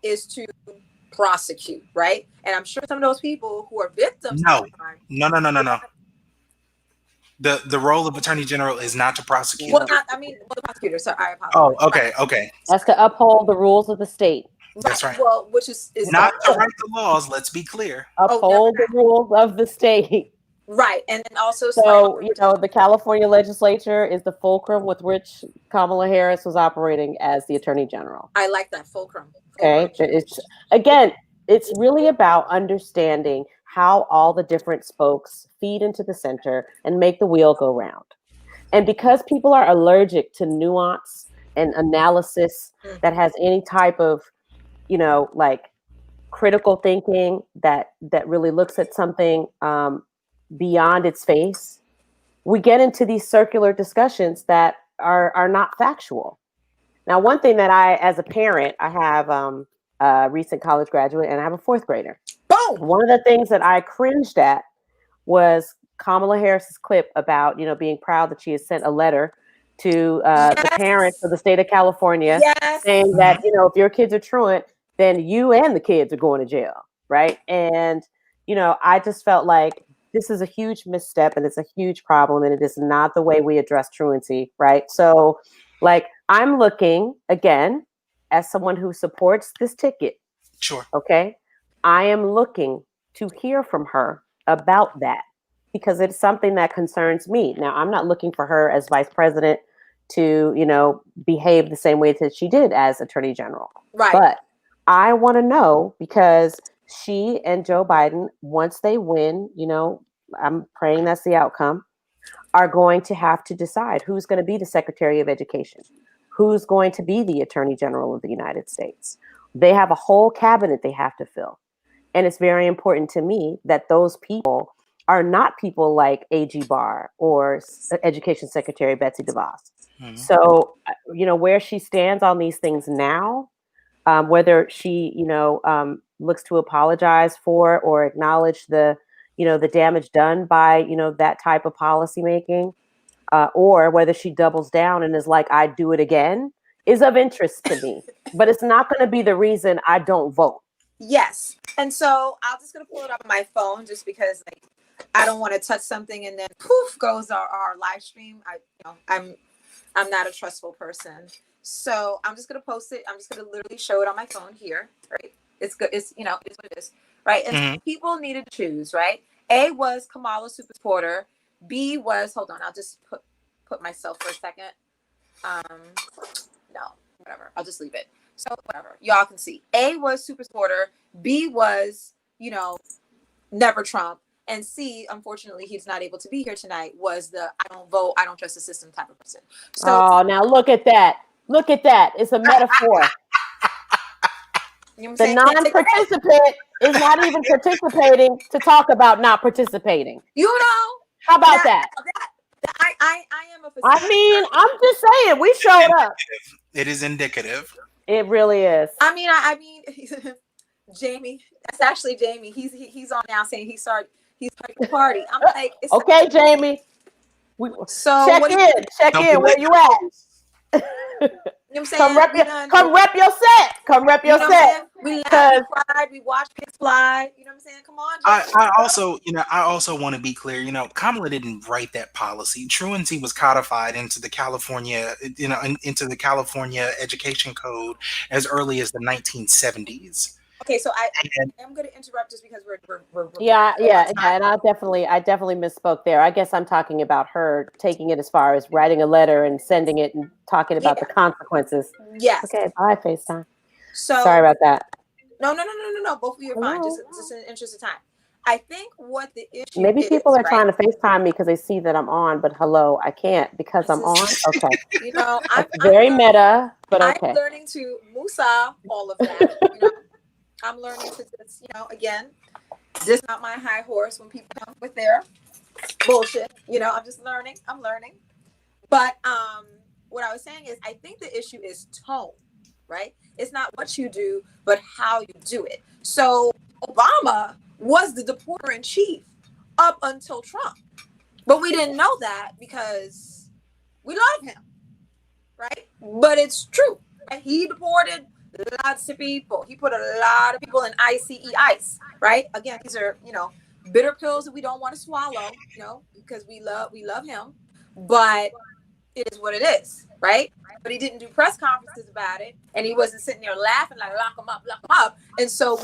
is to prosecute, right? And I'm sure some of those people who are victims No. The role of Attorney General is not to prosecute. Well, the prosecutor. So I apologize. Oh, okay. That's to uphold the rules of the state. That's right. Well, which is not to write the laws. Let's be clear. Uphold the rules of the state. Right, and then also the California legislature is the fulcrum with which Kamala Harris was operating as the Attorney General. I like that fulcrum. Okay, it's really about understanding how all the different spokes feed into the center and make the wheel go round. And because people are allergic to nuance and analysis that has any type of, like critical thinking that really looks at something beyond its face, we get into these circular discussions that are not factual. Now, one thing that as a parent, I have a recent college graduate and I have a 4th grader. Boom! One of the things that I cringed at was Kamala Harris's clip about, being proud that she has sent a letter to the parents of the state of California saying that, if your kids are truant, then you and the kids are going to jail, right? And, I just felt like this is a huge misstep and it's a huge problem and it is not the way we address truancy, right? So, like, I'm looking, again, as someone who supports this ticket. Sure. Okay? I am looking to hear from her about that because it's something that concerns me. Now, I'm not looking for her as vice president to, behave the same way that she did as Attorney General. Right. But I want to know because she and Joe Biden, once they win, I'm praying that's the outcome, are going to have to decide who's going to be the Secretary of Education, who's going to be the Attorney General of the United States. They have a whole cabinet they have to fill. And it's very important to me that those people are not people like A.G. Barr or Education Secretary Betsy DeVos. Mm-hmm. So, where she stands on these things now, whether she, looks to apologize for or acknowledge the damage done by, that type of policymaking, or whether she doubles down and is like, I'd do it again, is of interest to me. But it's not going to be the reason I don't vote. Yes. And so I'm just going to pull it up on my phone just because I don't want to touch something and then poof goes our live stream. I'm not a trustful person. So I'm just going to post it. I'm just going to literally show it on my phone here. Right. It's good. It's what it is. Right. And so people needed to choose. Right. A was Kamala SUPERSupporter. B was, hold on, I'll just put myself for a second. No, whatever. I'll just leave it. So whatever, y'all can see. A was SUPERSupporter. B was, never Trump. And C, unfortunately, he's not able to be here tonight, was the I don't vote, I don't trust the system type of person. So now look at that. Look at that. It's a metaphor. The non-participant is not even participating to talk about not participating. How about that? I am a I'm just saying, we showed up. It is indicative. It really is. I mean, Jamie, that's actually Jamie. He's on now saying he's starting the party. I'm like, okay, Jamie. So check in. Where you at? You know what I'm saying? Come rep your set. Come rep your set. We laughed, we cried, we watched pigs fly. You know what I'm saying? Come on. I also want to be clear. Kamala didn't write that policy. Truancy was codified into the California, into the California Education Code as early as the 1970s. Okay, so I'm going to interrupt just because we're yeah, and I definitely misspoke there. I guess I'm talking about her taking it as far as writing a letter and sending it and talking about the consequences. Yes. Okay, bye, FaceTime. So sorry about that. No. Both of you are fine. Just in the interest of time. I think what the issue maybe people are trying to FaceTime me because they see that I'm on, but hello, I can't because I'm on. Okay. I'm very meta, but okay. I'm learning to Musa all of that. I'm learning to just, again, just not my high horse when people come with their bullshit. I'm just learning. I'm learning. But what I was saying is I think the issue is tone, right? It's not what you do, but how you do it. So Obama was the deporter in chief up until Trump. But we didn't know that because we love him, right? But it's true. Right? He deported lots of people. He put a lot of people in ICE, right? Again, these are, bitter pills that we don't want to swallow, because we love him. But it is what it is, right? But he didn't do press conferences about it, and he wasn't sitting there laughing like lock him up. And so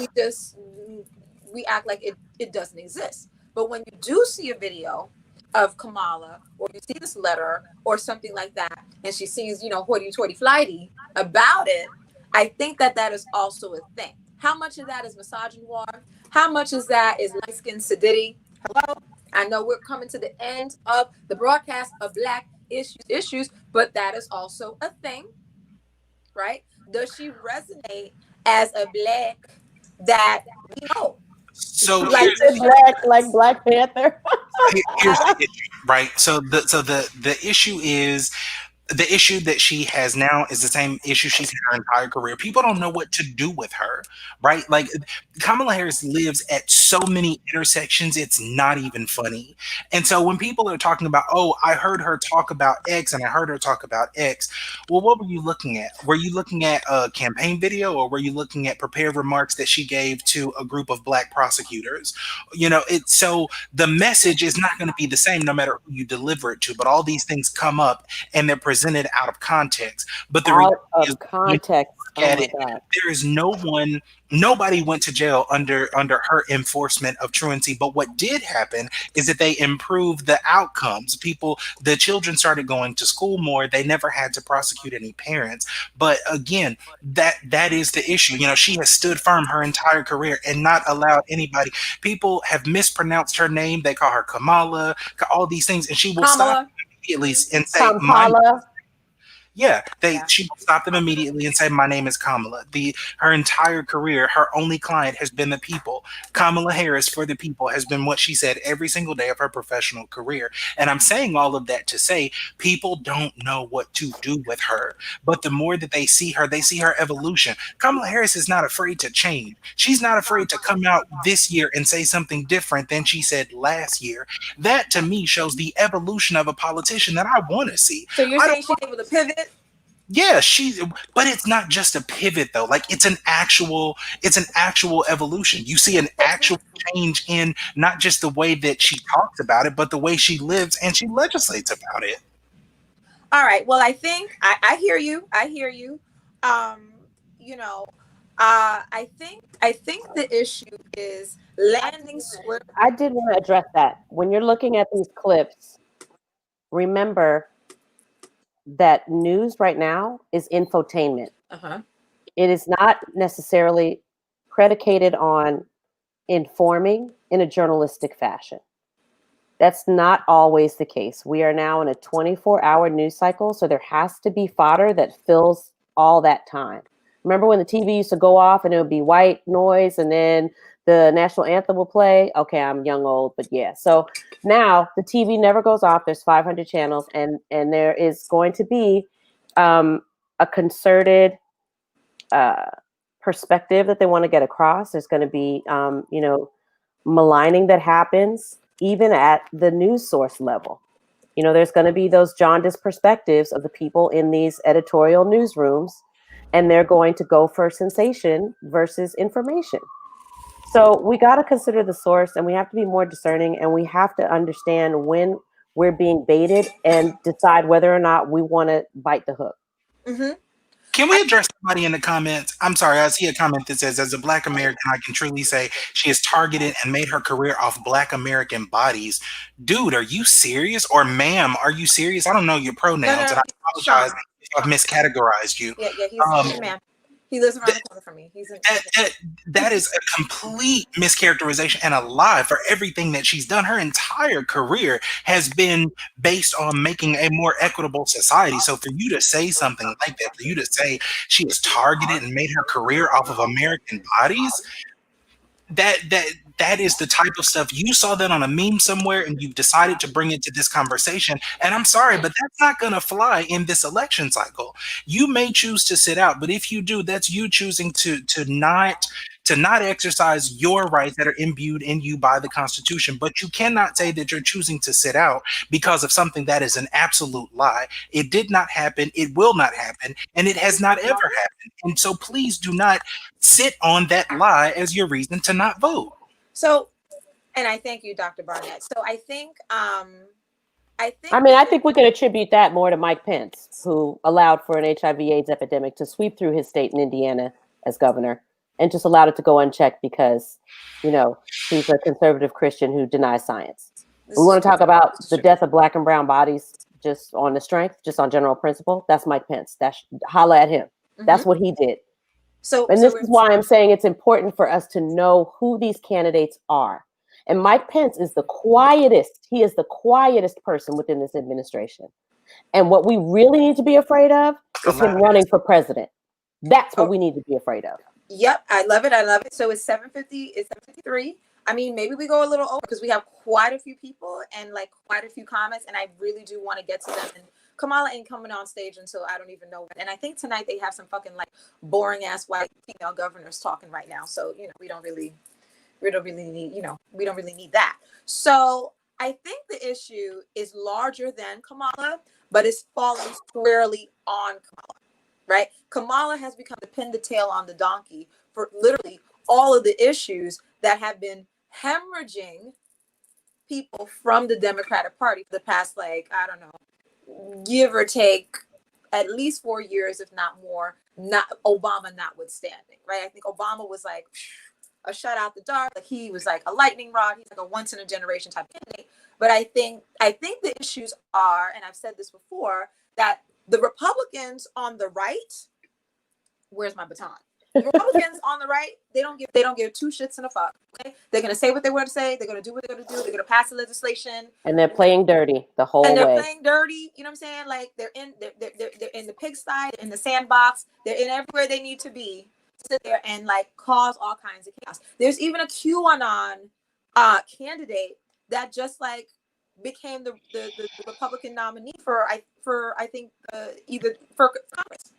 we act like it doesn't exist. But when you do see a video of Kamala, or you see this letter or something like that, and she seems, hoity-toity flighty about it, I think that is also a thing. How much of that is misogynoir? How much of that is light-skinned sedity? Hello? I know we're coming to the end of the broadcast of Black issues, but that is also a thing, right? Does she resonate as a Black that we know? So like Black Panther. Here's the issue, right? So the issue is. The issue that she has now is the same issue she's had her entire career. People don't know what to do with her, right? Like Kamala Harris lives at so many intersections, it's not even funny. And so when people are talking about, oh, I heard her talk about X and I heard her talk about X, well, what were you looking at? Were you looking at a campaign video, or were you looking at prepared remarks that she gave to a group of Black prosecutors? So the message is not going to be the same no matter who you deliver it to, but all these things come up and they're presented out of context. But the out of context. at it, there is nobody went to jail under her enforcement of truancy. But what did happen is that they improved the outcomes. The children started going to school more. They never had to prosecute any parents. But again, that is the issue. You know, she has stood firm her entire career and not allowed anybody. People have mispronounced her name. They call her Kamala, all these things, and she will stop immediately and say, Kamala. She will stop them immediately and say, "My name is Kamala." Her entire career, her only client has been the people. Kamala Harris for the people has been what she said every single day of her professional career. And I'm saying all of that to say people don't know what to do with her. But the more that they see her evolution. Kamala Harris is not afraid to change. She's not afraid to come out this year and say something different than she said last year. That to me shows the evolution of a politician that I want to see. So you're saying she's able to pivot? Yeah, but it's not just a pivot though. Like it's an actual evolution. You see an actual change in not just the way that she talks about it, but the way she lives and she legislates about it. All right. Well, I think I hear you. I hear you. You know, I think the issue is landing square. I did want to address that. When you're looking at these clips, remember that news right now is infotainment. It is not necessarily predicated on informing in a journalistic fashion. That's not always the case. We are now in a 24-hour news cycle, so there has to be fodder that fills all that time. Remember when the TV used to go off and it would be white noise and then the national anthem will play? Okay, I'm young, old, but yeah. So now the TV never goes off. There's 500 channels, and there is going to be a concerted perspective that they want to get across. There's going to be, maligning that happens even at the news source level. You know, there's going to be those jaundiced perspectives of the people in these editorial newsrooms, and they're going to go for sensation versus information. So we got to consider the source, and we have to be more discerning, and we have to understand when we're being baited and decide whether or not we want to bite the hook. Can we address somebody in the comments? I'm sorry, I see a comment that says, as a Black American, I can truly say she has targeted and made her career off Black American bodies. Dude, are you serious? Or ma'am, are you serious? I don't know your pronouns, and I apologize if I've miscategorized you. Yeah, he's ma'am. He lives around the corner from me. That is a complete mischaracterization and a lie for everything that she's done. Her entire career has been based on making a more equitable society. So for you to say something like that, for you to say she was targeted and made her career off of American bodies, that is the type of stuff you saw that on a meme somewhere and you've decided to bring it to this conversation. And I'm sorry, but that's not going to fly in this election cycle. You may choose to sit out, but if you do, that's you choosing to not exercise your rights that are imbued in you by the Constitution. But you cannot say that you're choosing to sit out because of something that is an absolute lie. It did not happen. It will not happen. And it has not ever happened. And so please do not sit on that lie as your reason to not vote. So, and I thank you, Dr. Barnett. So I think we can attribute that more to Mike Pence, who allowed for an HIV/AIDS epidemic to sweep through his state in Indiana as governor, and just allowed it to go unchecked because, he's a conservative Christian who denies science. We want to talk about the death of Black and brown bodies just on the strength, just on general principle. That's Mike Pence. Holla at him. That's what he did. And this is why I'm saying it's important for us to know who these candidates are. And Mike Pence is the quietest. He is the quietest person within this administration. And what we really need to be afraid of is him running for president. That's what we need to be afraid of. Yep, I love it. So it's 7:50. It's 7:53. I mean, maybe we go a little over because we have quite a few people and like quite a few comments, and I really do want to get to them. And Kamala ain't coming on stage until I don't even know when. And I think tonight they have some fucking like boring ass white female governors talking right now. So we don't really need that. So I think the issue is larger than Kamala, but it's falling squarely on Kamala, right? Kamala has become the pin the tail on the donkey for literally all of the issues that have been hemorrhaging people from the Democratic Party for the past, give or take at least 4 years, if not more, not Obama notwithstanding, right? I think Obama was like a shot out the dark. Like he was like a lightning rod. He's like a once in a generation type candidate. But I think the issues are, and I've said this before, that the Republicans on the right, where's my baton? The Republicans on the right, they don't give two shits and a fuck. Okay? They're gonna say what they want to say. They're gonna do what they're gonna do. They're gonna pass the legislation, and they're playing dirty the whole way. And they're playing dirty. You know what I'm saying? Like they're in the pigsty, they're in the sandbox. They're in everywhere they need to be. Sit there and like cause all kinds of chaos. There's even a QAnon candidate that just like became the Republican nominee for I think either for Congress.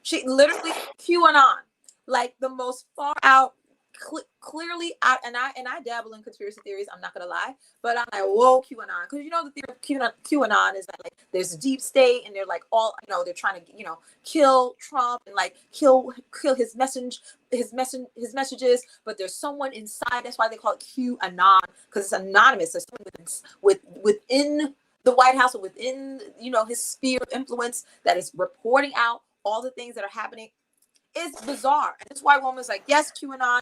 She literally QAnon, like the most far out, clearly out. And I dabble in conspiracy theories. I'm not gonna lie, but I'm like, whoa, QAnon, because you know the theory of QAnon is that like there's a deep state and they're like all they're trying to kill Trump and like kill his messages, but there's someone inside. That's why they call it QAnon, because it's anonymous. There's someone within the White House or within his sphere of influence that is reporting out all the things that are happening. It's bizarre. And this white woman's like, yes, QAnon.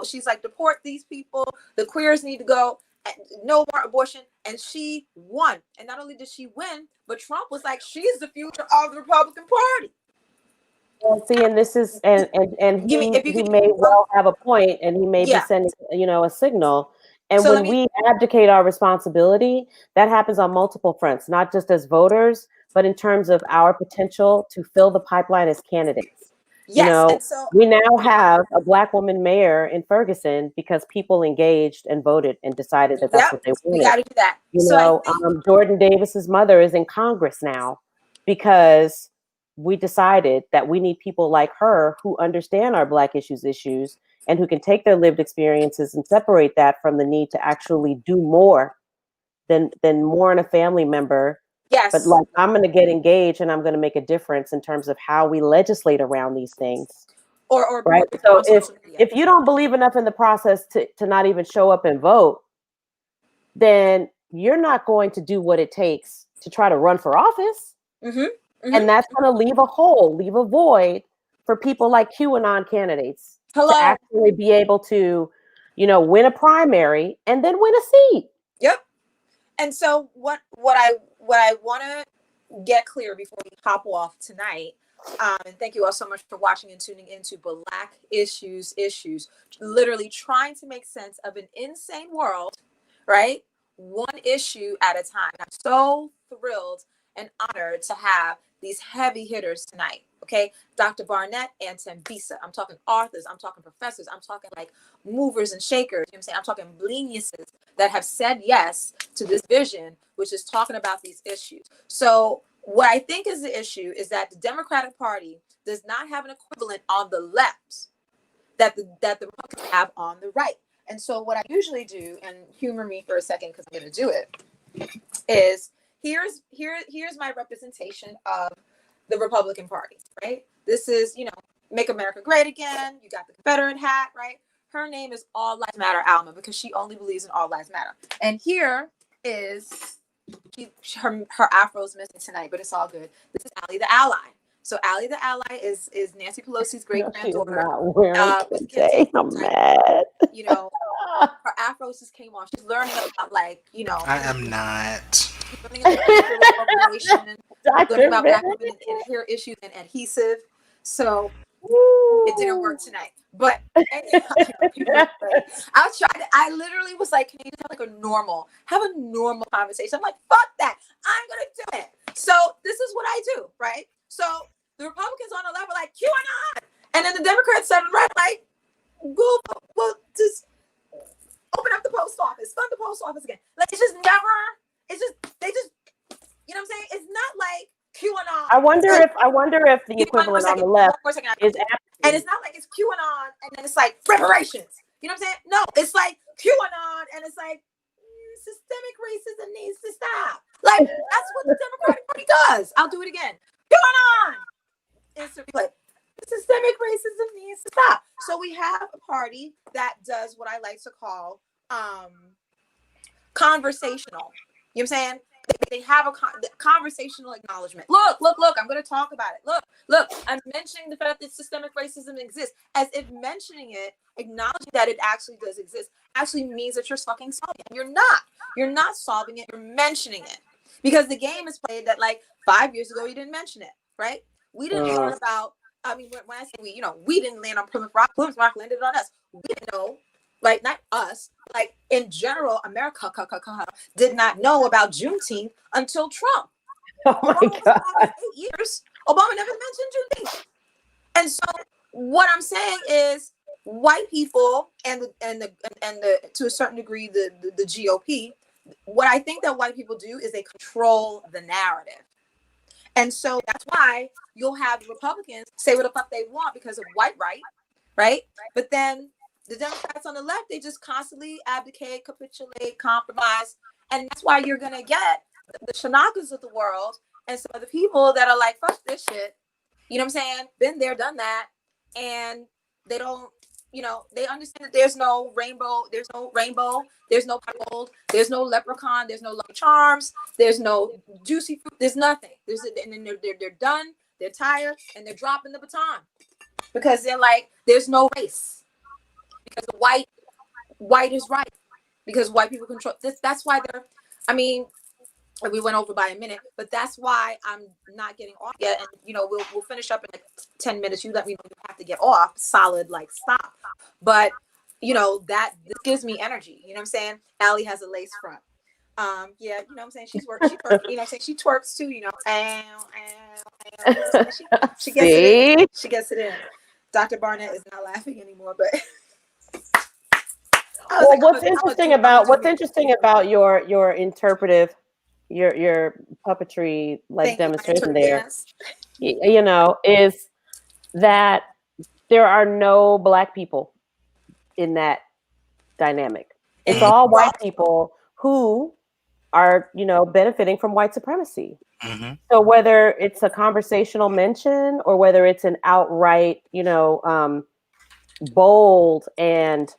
She's like, deport these people. The queers need to go. No more abortion. And she won. And not only did she win, but Trump was like, she's the future of the Republican Party. Well, see, and this is, and he may well have a point, and he may be sending, a signal. And so when we abdicate our responsibility, that happens on multiple fronts, not just as voters, but in terms of our potential to fill the pipeline as candidates. Yes. We now have a Black woman mayor in Ferguson because people engaged and voted and decided that that's what they wanted. We got to do that. Jordan Davis's mother is in Congress now because we decided that we need people like her who understand our Black issues and who can take their lived experiences and separate that from the need to actually do more than mourn a family member. Yes. But like, I'm going to get engaged and I'm going to make a difference in terms of how we legislate around these things. Or right. So if you don't believe enough in the process to not even show up and vote, then you're not going to do what it takes to try to run for office. Mm-hmm. Mm-hmm. And that's going to leave a void for people like QAnon candidates to actually be able to, win a primary and then win a seat. Yep. And so what I want to get clear before we hop off tonight, and thank you all so much for watching and tuning into Black Issues, literally trying to make sense of an insane world, right? One issue at a time. I'm so thrilled and honored to have these heavy hitters tonight. Okay, Dr. Barnett and Tambisa. I'm talking authors, I'm talking professors, I'm talking like movers and shakers. You know what I'm saying? I'm talking geniuses that have said yes to this vision, which is talking about these issues. So what I think is the issue is that the Democratic Party does not have an equivalent on the left that the Republicans have on the right. And so what I usually do, and humor me for a second because I'm going to do it, is here's my representation of the Republican Party, right? This is, Make America Great Again. You got the Confederate hat, right? Her name is All Lives Matter Alma because she only believes in all lives matter. And here is her afro's missing tonight, but it's all good. This is Allie the Ally. So Allie the Ally is Nancy Pelosi's great granddaughter. I'm mad. Her afro just came off. She's learning about I am not. Learning about Black women and hair issues and adhesive. So it didn't work tonight. But I literally was like, can you have a normal conversation? I'm like, fuck that. I'm going to do it. So this is what I do, right? So the Republicans on the left are like, QAnon. And then the Democrats on the right like, well, just open up the post office, fund the post office again. Like, they just, you know what I'm saying? It's not like QAnon. I wonder if the equivalent on the left is and it's not like it's QAnon and then it's like reparations. You know what I'm saying? No, it's like QAnon and it's like systemic racism needs to stop. Like, that's what the Democratic Party does. I'll do it again. QAnon. Instant replay. Systemic racism needs to stop. So we have a party that does what I like to call conversational. You know what I'm saying? They have a conversational acknowledgement. Look, I'm going to talk about it. Look, I'm mentioning the fact that systemic racism exists, as if mentioning it, acknowledging that it actually does exist, actually means that you're fucking solving it. You're not solving it, you're mentioning it. Because the game is played that like 5 years ago, you didn't mention it, right? We didn't learn about, I mean, when I say we, we didn't land on Plymouth Rock landed on us. We didn't know, like, not us, like in general, America did not know about Juneteenth until Trump. Oh my God. 8 years, Obama never mentioned Juneteenth. And so what I'm saying is white people and the to a certain degree, the GOP, what I think that white people do is they control the narrative. And so that's why you'll have Republicans say what the fuck they want because of white right? But then the Democrats on the left, they just constantly abdicate, capitulate, compromise. And that's why you're going to get the Shanakas of the world and some of the people that are like, fuck this shit. You know what I'm saying? Been there, done that. And they don't, they understand that there's no rainbow, there's no gold, there's no leprechaun, there's no Lucky Charms, there's no juicy fruit, there's nothing. And then they're done, they're tired, and they're dropping the baton because they're like, there's no race because white is right because white people control this. That's why we went over by a minute, but that's why I'm not getting off yet. And we'll finish up in like 10 minutes. You let me know you have to get off. Solid, like stop. But that this gives me energy. You know what I'm saying? Allie has a lace front. Yeah, you know what I'm saying? She twerks, you know what I'm saying? She twerks too, She gets it in. She gets it in. Dr. Barnett is not laughing anymore, but well, what's interesting about your interpretive, your puppetry like demonstration there, is that there are no Black people in that dynamic. It's all white people who are, benefiting from white supremacy. Mm-hmm. So whether it's a conversational mention or whether it's an outright, bold and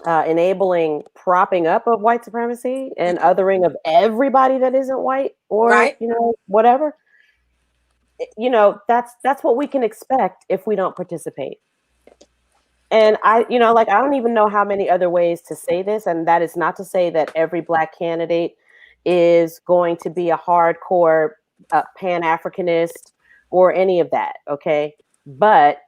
enabling propping up of white supremacy and othering of everybody that isn't white or whatever, that's what we can expect if we don't participate. And I don't even know how many other ways to say this, and that is not to say that every Black candidate is going to be a hardcore Pan-Africanist or any of that, okay? But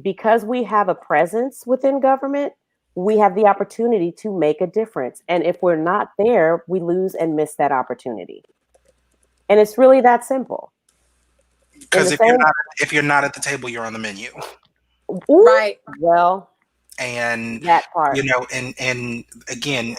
because we have a presence within government, we have the opportunity to make a difference. And if we're not there, we lose and miss that opportunity. And it's really that simple. Because if you're not at the table, you're on the menu. Ooh, right. Well, and that part, and again,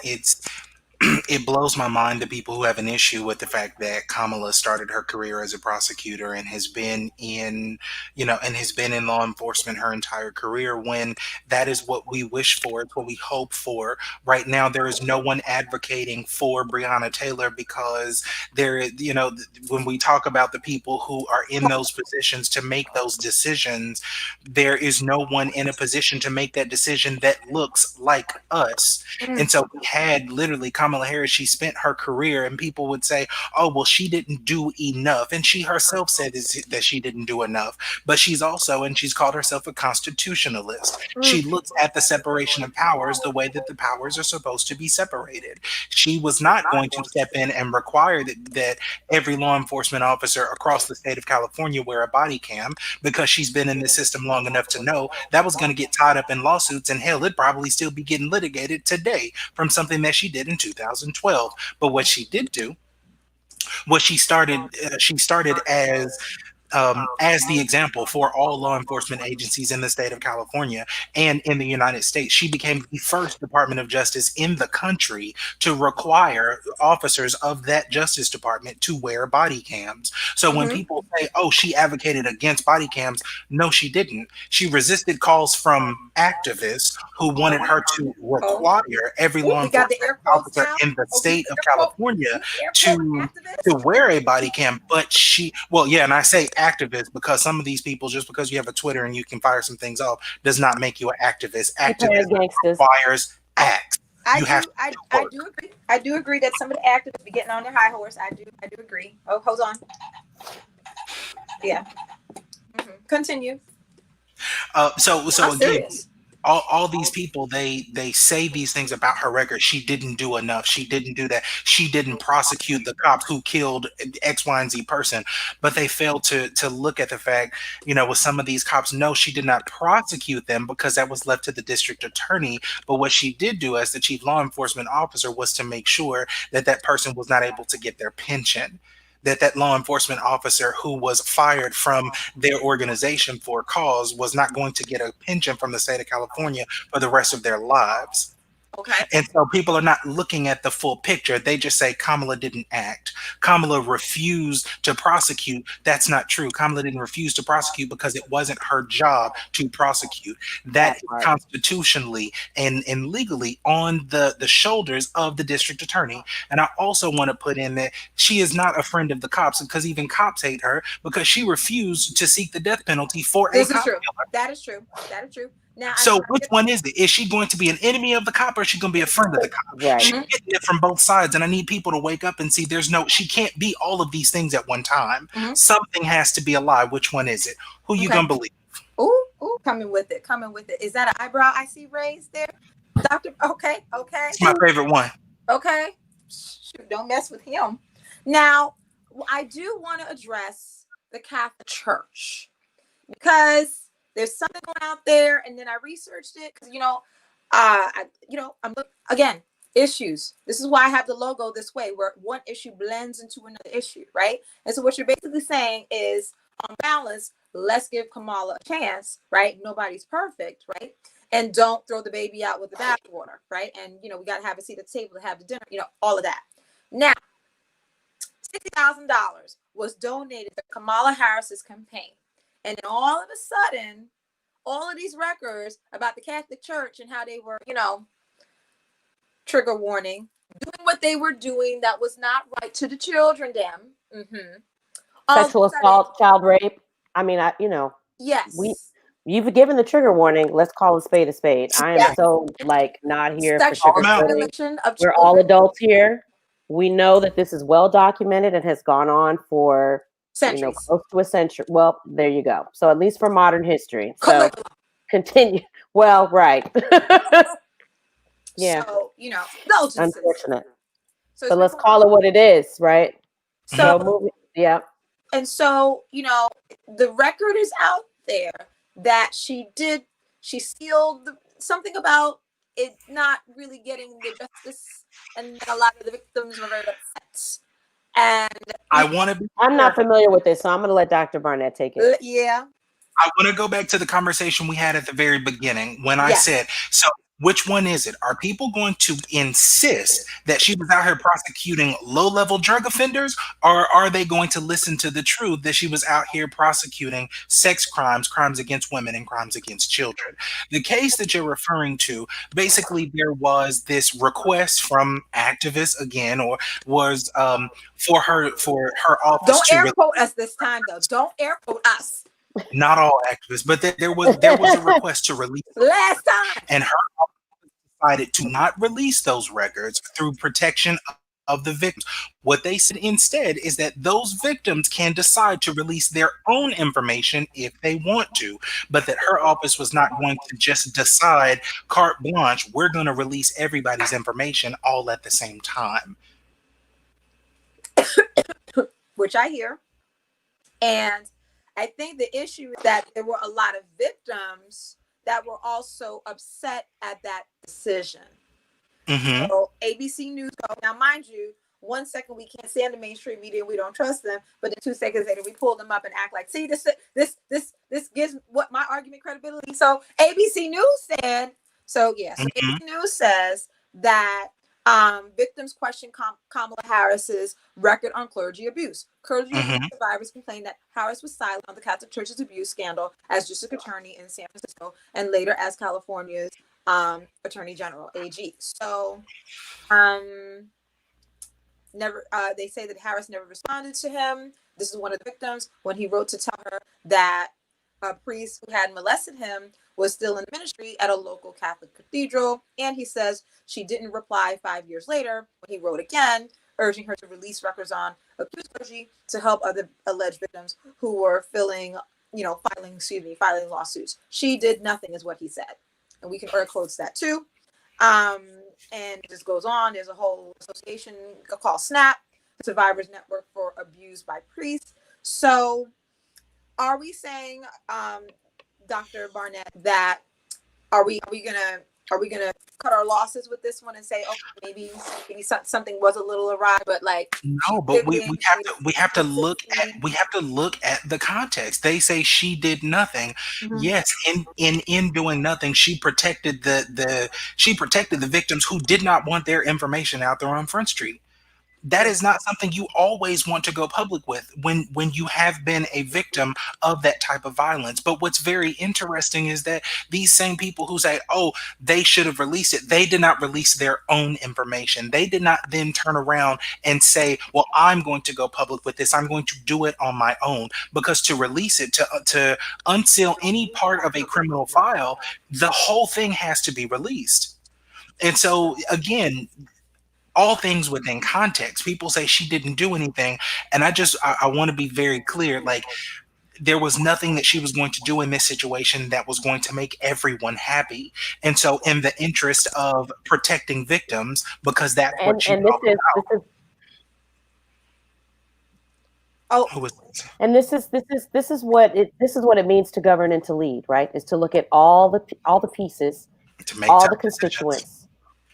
it blows my mind to people who have an issue with the fact that Kamala started her career as a prosecutor and has been in law enforcement her entire career, when that is what we wish for, it's what we hope for. Right now, there is no one advocating for Breonna Taylor because when we talk about the people who are in those positions to make those decisions, there is no one in a position to make that decision that looks like us. And so we had literally Kamala Harris. She spent her career, and people would say, oh, well, she didn't do enough. And she herself said that she didn't do enough. But she's called herself a constitutionalist. She looks at the separation of powers the way that the powers are supposed to be separated. She was not going to step in and require that every law enforcement officer across the state of California wear a body cam, because she's been in the system long enough to know that was going to get tied up in lawsuits, and hell, it'd probably still be getting litigated today from something that she did in 2012. But what she did do was she started as the example for all law enforcement agencies in the state of California and in the United States. She became the first Department of Justice in the country to require officers of that Justice Department to wear body cams. So when people say, oh, she advocated against body cams, no, she didn't. She resisted calls from activists who wanted her to require every law enforcement officer in the state of California to wear a body cam. But and I say activist because some of these people, just because you have a Twitter and you can fire some things off, does not make you an activist. Activism requires acts. I You do. have to I do I work. do agree. I do agree that some of the activists be getting on their high horse. I do agree. Oh, hold on. Yeah. Continue. So I'm again, serious. all these people, they say these things about her record. She didn't do enough. She didn't do that. She didn't prosecute the cops who killed X, Y, and Z person. But they failed to look at the fact, with some of these cops, no, she did not prosecute them because that was left to the district attorney. But what she did do as the chief law enforcement officer was to make sure that that person was not able to get their pension. That law enforcement officer who was fired from their organization for a cause was not going to get a pension from the state of California for the rest of their lives. Okay. And so people are not looking at the full picture. They just say Kamala didn't act. Kamala refused to prosecute. That's not true. Kamala didn't refuse to prosecute because it wasn't her job to prosecute. That That is part. constitutionally and legally on the shoulders of the district attorney. And I also want to put in that she is not a friend of the cops, because even cops hate her because she refused to seek the death penalty for a This is cop true. killer. That is true. That is true. Now So which one is it? Is she going to be an enemy of the cop, or is she going to be a friend of the cop? Right. She's getting it from both sides, and I need people to wake up and see she can't be all of these things at one time. Something has to be a lie. Which one is it? Who you gonna believe? Ooh, coming with it. Coming with it. Is that an eyebrow I see raised there? Doctor, okay. It's my favorite one. Okay. Shoot, don't mess with him. Now, I do want to address the Catholic Church because there's something going out there, and then I researched it because I'm again issues. This is why I have the logo this way, where one issue blends into another issue, right? And so what you're basically saying is, on balance, let's give Kamala a chance, right? Nobody's perfect, right? And don't throw the baby out with the bathwater, right? And we got to have a seat at the table to have the dinner, all of that. Now, $60,000 was donated to Kamala Harris's campaign. And then all of a sudden, all of these records about the Catholic Church and how they were, trigger warning, doing what they were doing that was not right to the children, Sexual assault, child rape. I mean, yes. You've given the trigger warning. Let's call a spade a spade. I am so not here for Sexual sugarcoating. mutilation of We're children. all adults here. We know that this is well documented and has gone on for centuries. Close to a century. Well, there you go. So at least for modern history. So continue. Well, right. Yeah. So, indulgences. Unfortunate. So let's call it what it is, right? So yeah. And so, the record is out there that she sealed something about it not really getting the justice, and a lot of the victims were very upset. And I'm not familiar with this, so I'm going to let Dr. Barnett take it. Yeah. I want to go back to the conversation we had at the very beginning when I said, so which one is it? Are people going to insist that she was out here prosecuting low-level drug offenders, or are they going to listen to the truth that she was out here prosecuting sex crimes, crimes against women, and crimes against children? The case that you're referring to, basically there was this request from activists again, or was for her office. Don't air quote us this time, though. Don't air quote us. Not all activists, but there was a request to release last time, and her office decided to not release those records through protection of the victims. What they said instead is that those victims can decide to release their own information if they want to, but that her office was not going to just decide carte blanche, we're going to release everybody's information all at the same time. Which I hear. And I think the issue is that there were a lot of victims that were also upset at that decision. So ABC News, now mind you, 1 second we can't stand the mainstream media and we don't trust them, but then 2 seconds later we pull them up and act like, see, this gives what my argument credibility. So ABC News said, ABC News says that victims question Kamala Harris's record on clergy abuse. Clergy abuse survivors complained that Harris was silent on the Catholic Church's abuse scandal as district attorney in San Francisco and later as California's attorney general, AG. So they say that Harris never responded to him. This is one of the victims when he wrote to tell her that a priest who had molested him was still in ministry at a local Catholic cathedral. And he says she didn't reply 5 years later when he wrote again, urging her to release records on accused clergy to help other alleged victims who were filing lawsuits. She did nothing, is what he said. And we can air quotes that too. And it just goes on. There's a whole association called SNAP, Survivors Network for Abuse by Priests. So are we saying, Dr. Barnett, that are we gonna cut our losses with this one and say, okay, maybe something was a little awry, but like no, but we have to look at the context. They say she did nothing. Mm-hmm. Yes, in doing nothing, she protected the victims who did not want their information out there on Front Street. That is not something you always want to go public with when you have been a victim of that type of violence. But what's very interesting is that these same people who say, oh, they should have released it, they did not release their own information. They did not then turn around and say, well, I'm going to go public with this. I'm going to do it on my own. Because to release it, to unseal any part of a criminal file, the whole thing has to be released. And so, again, all things within context. People say she didn't do anything, and I want to be very clear. Like, there was nothing that she was going to do in this situation that was going to make everyone happy. And so, in the interest of protecting victims, because that's what she this is oh, who was this? And this is what it means to govern and to lead, right? Is to look at all the pieces, To make all tough the decisions. constituents,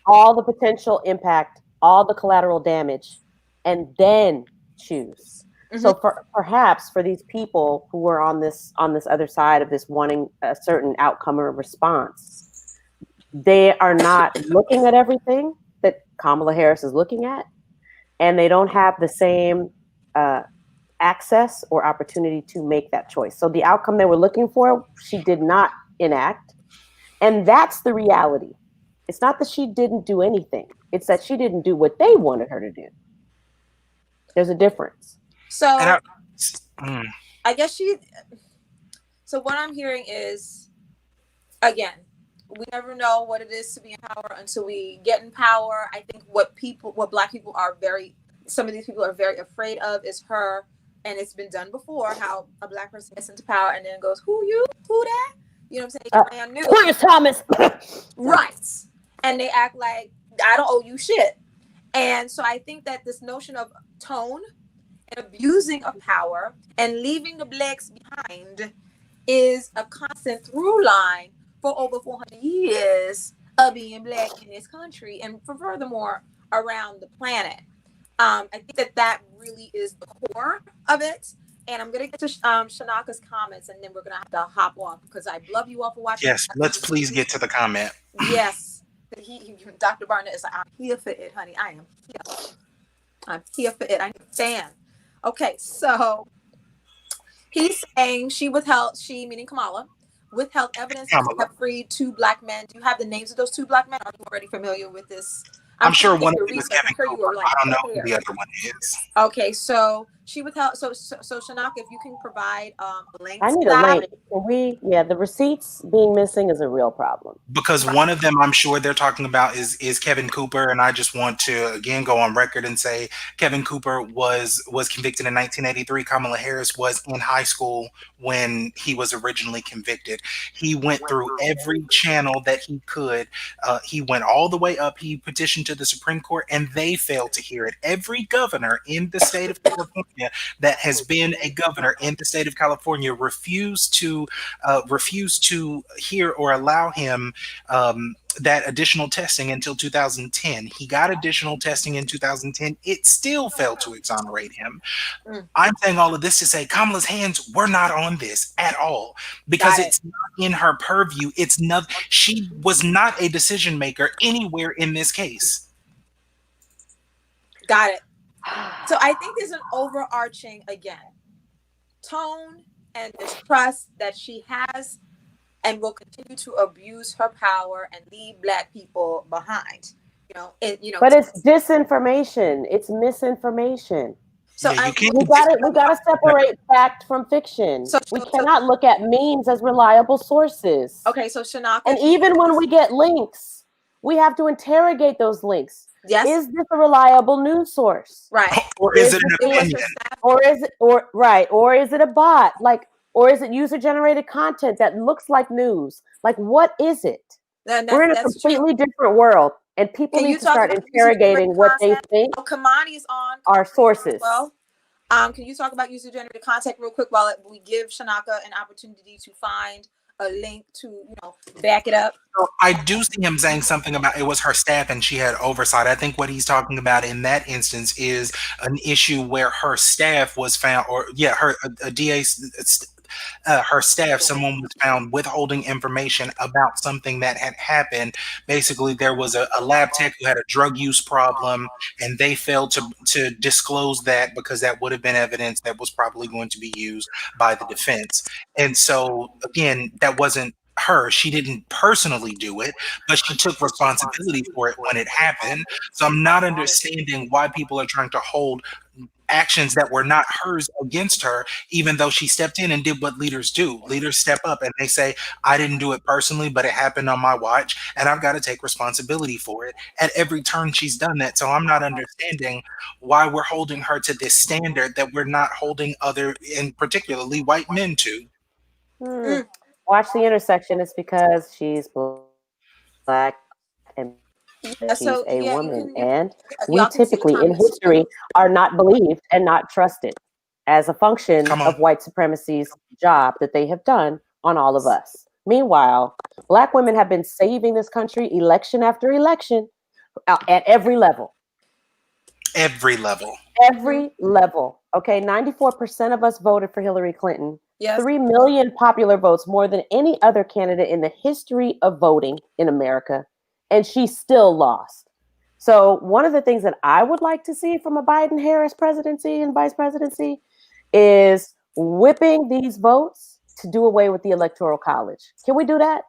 all the potential impact, all the collateral damage, and then choose. Mm-hmm. So perhaps for these people who are on this other side of this, wanting a certain outcome or response, they are not looking at everything that Kamala Harris is looking at, and they don't have the same access or opportunity to make that choice. So the outcome they were looking for, she did not enact, and that's the reality. It's not that she didn't do anything. It's that she didn't do what they wanted her to do. There's a difference. So I guess so what I'm hearing is, again, we never know what it is to be in power until we get in power. I think what Black people some of these people are very afraid of is her, and it's been done before, how a Black person gets into power and then goes, who you? Who that? You know what I'm saying? Clarence Thomas. Right. And they act like, I don't owe you shit. And so I think that this notion of tone and abusing of power and leaving the Blacks behind is a constant through line for over 400 years of being Black in this country, and furthermore around the planet. I think that really is the core of it. And I'm going to get to Shanaka's comments, and then we're going to have to hop off because I love you all for watching. Yes, let's please get to the comment. Yes. Dr. Barnett is like, I'm here for it, honey. I am here. I'm here for it. I'm a fan. Okay, so he's saying she, meaning Kamala, withheld evidence to have freed 2 Black men. Do you have the names of those 2 Black men? Are you already familiar with this? I'm sure one of them is Kevin Cooper. I don't know who the other one is. Okay, so she withheld. So Shanaka, if you can provide a link. I need a link. The receipts being missing is a real problem. Because one of them, I'm sure they're talking about is Kevin Cooper, and I just want to again go on record and say Kevin Cooper was convicted in 1983. Kamala Harris was in high school when he was originally convicted. He went through every channel that he could. He went all the way up. He petitioned to the Supreme Court, and they failed to hear it. Every governor in the state of California that has been a governor in the state of California refused to hear or allow him that additional testing until 2010. He got additional testing in 2010. It still failed to exonerate him. I'm saying all of this to say Kamala's hands were not on this at all, because it's not in her purview. She was not a decision maker anywhere in this case. Got it. So I think there's an overarching, again, tone and distrust that she has and will continue to abuse her power and leave Black people behind. But it's disinformation. It's misinformation. So yeah, you can't. We gotta separate fact from fiction. We cannot look at memes as reliable sources. Okay, so Shanaka, and even when we get links, we have to interrogate those links. yes, Is this a reliable news source? right? Or is it an opinion? Or is it a bot? Like, or is it user-generated content that looks like news? Like, what is it? We're in a completely different world, and people need to start interrogating what they think Kamani is on are sources. Well, can you talk about user-generated content real quick while we give Shanaka an opportunity to find a link to, back it up? So I do see him saying something about it was her staff and she had oversight. I think what he's talking about in that instance is an issue where her staff was found, or a DA. Her staff, someone was found withholding information about something that had happened. Basically, there was a lab tech who had a drug use problem, and they failed to disclose that because that would have been evidence that was probably going to be used by the defense. And so, again, that wasn't her. She didn't personally do it, but she took responsibility for it when it happened. So I'm not understanding why people are trying to hold actions that were not hers against her, even though she stepped in and did what leaders do. Leaders step up and they say, I didn't do it personally, but it happened on my watch, and I've got to take responsibility for it. At every turn, she's done that. So I'm not understanding why we're holding her to this standard that we're not holding other, and particularly white men to. Watch the intersection. It's because she's Black and she's a woman, and we typically in history are not believed and not trusted as a function of white supremacy's job that they have done on all of us. Meanwhile, Black women have been saving this country election after election at every level. Every level. Every level. Okay, 94% of us voted for Hillary Clinton. Yes. 3 million popular votes, more than any other candidate in the history of voting in America. And she still lost. So one of the things that I would like to see from a Biden-Harris presidency and vice presidency is whipping these votes to do away with the Electoral College. Can we do that?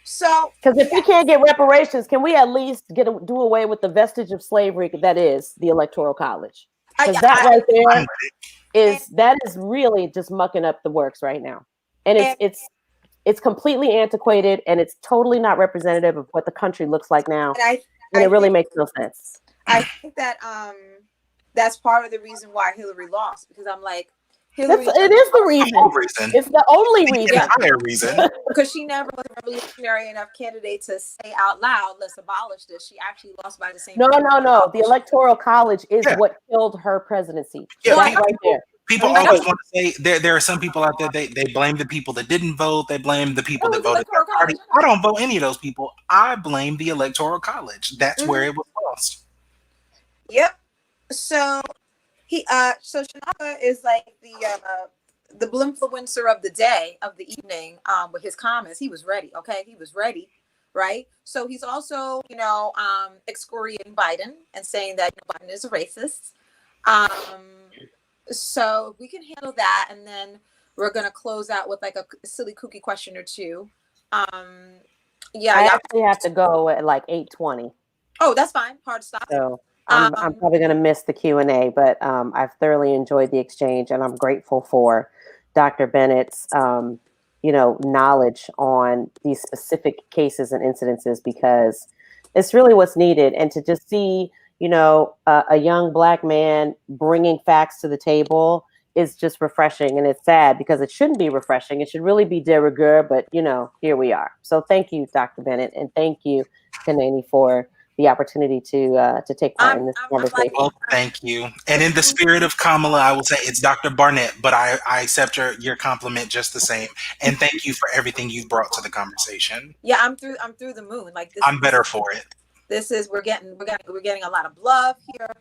So, because if we can't get reparations, can we at least do away with the vestige of slavery that is the Electoral College? Because that right there is really just mucking up the works right now, and it's completely antiquated, and it's totally not representative of what the country looks like now, and it really makes no sense. I think that that's part of the reason why Hillary lost, because I'm like, it is the reason. It's the only reason. The entire reason. Because she never was a revolutionary enough candidate to say out loud, let's abolish this. She actually lost by the same. No. The Electoral College is what killed her presidency. Yeah, right there. People always want to say there are some people out there, they blame the people that didn't vote. They blame the people that voted their party. I don't vote any of those people. I blame the Electoral College. That's where it was lost. Yep. So so Shanaka is like the blimfluencer of the day, of the evening, with his comments. He was ready. Okay, he was ready, right? So he's also, excoriating Biden and saying that Biden is a racist. So we can handle that, and then we're gonna close out with like a silly kooky question or two. I actually have to go at like 8:20. Oh, that's fine. Hard stop. So I'm probably going to miss the Q&A, but I've thoroughly enjoyed the exchange, and I'm grateful for Dr. Bennett's, knowledge on these specific cases and incidences, because it's really what's needed. And to just see, a young Black man bringing facts to the table is just refreshing. And it's sad because it shouldn't be refreshing. It should really be de rigueur, but here we are. So thank you, Dr. Bennett, and thank you, Kanani, for the opportunity to take part in this conversation. Well, thank you. And in the spirit of Kamala, I will say it's Dr. Barnett, but I accept your compliment just the same. And thank you for everything you've brought to the conversation. Yeah, I'm through the moon. Like this, I'm better for it. This is we're getting a lot of love here.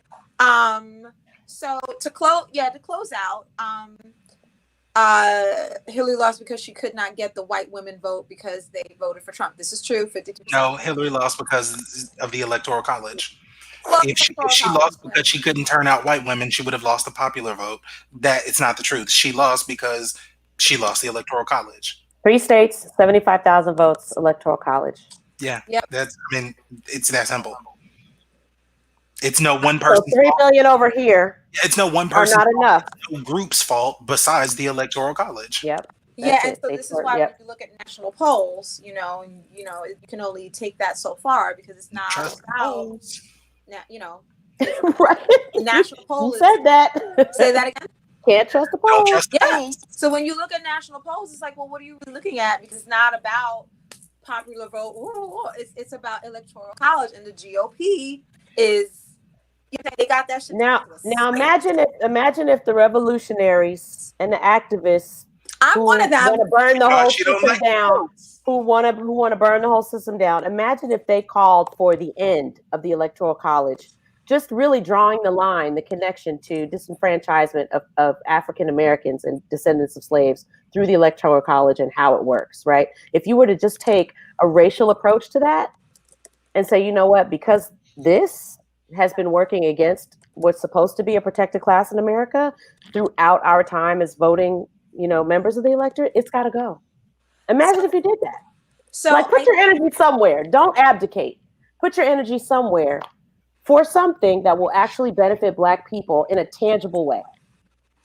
So to close out, Hillary lost because she could not get the white women vote because they voted for Trump. This is true. 52%. No, Hillary lost because of the Electoral College. If she lost because she couldn't turn out white women, she would have lost the popular vote. That it's not the truth. She lost because she lost the Electoral College. 3 states, 75,000 votes, Electoral College. Yeah, it's that simple. It's no one So person's 3 fault. million over here It's no one are person's not fault. enough. It's no group's fault besides the Electoral College. Yep. Yeah, That's and it. so this is why when you look at national polls, you can only take that so far because it's not Trust the about polls. you know right. the national poll You is said that. say that again. Can't trust the Don't polls. trust the Yeah. polls. So when you look at national polls, it's like, well, what are you really looking at? Because it's not about popular vote. It's about electoral college, and the GOP is they got that shit. Now imagine if the revolutionaries and the activists I'm who one of them. want to burn the whole She don't system like down, polls. who want to burn the whole system down. Imagine if they called for the end of the electoral college, just really drawing the line, the connection to disenfranchisement of African Americans and descendants of slaves through the electoral college and how it works, right? If you were to just take a racial approach to that and say, you know what, because this has been working against what's supposed to be a protected class in America throughout our time as voting, members of the electorate, it's got to go. Imagine if you did that. So Like, put your energy somewhere. Don't abdicate. Put your energy somewhere for something that will actually benefit Black people in a tangible way,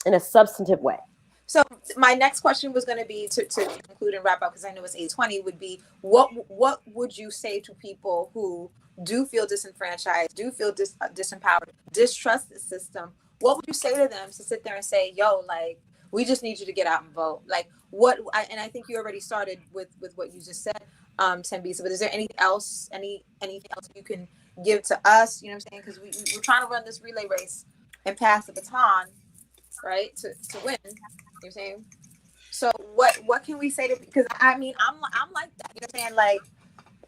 in a substantive way. So my next question was going to be to conclude and wrap up, because I know it's 8:20, would be what would you say to people who do feel disenfranchised, do feel disempowered, distrust the system? What would you say to them to sit there and say, yo, like, we just need you to get out and vote? Like, and I think you already started with what you just said, Tembisa, but is there anything else, anything else you can give to us? You know what I'm saying? Because we're trying to run this relay race and pass the baton, right, to win. You're saying, so what can we say to, because I mean I'm like that, you know what I'm saying, like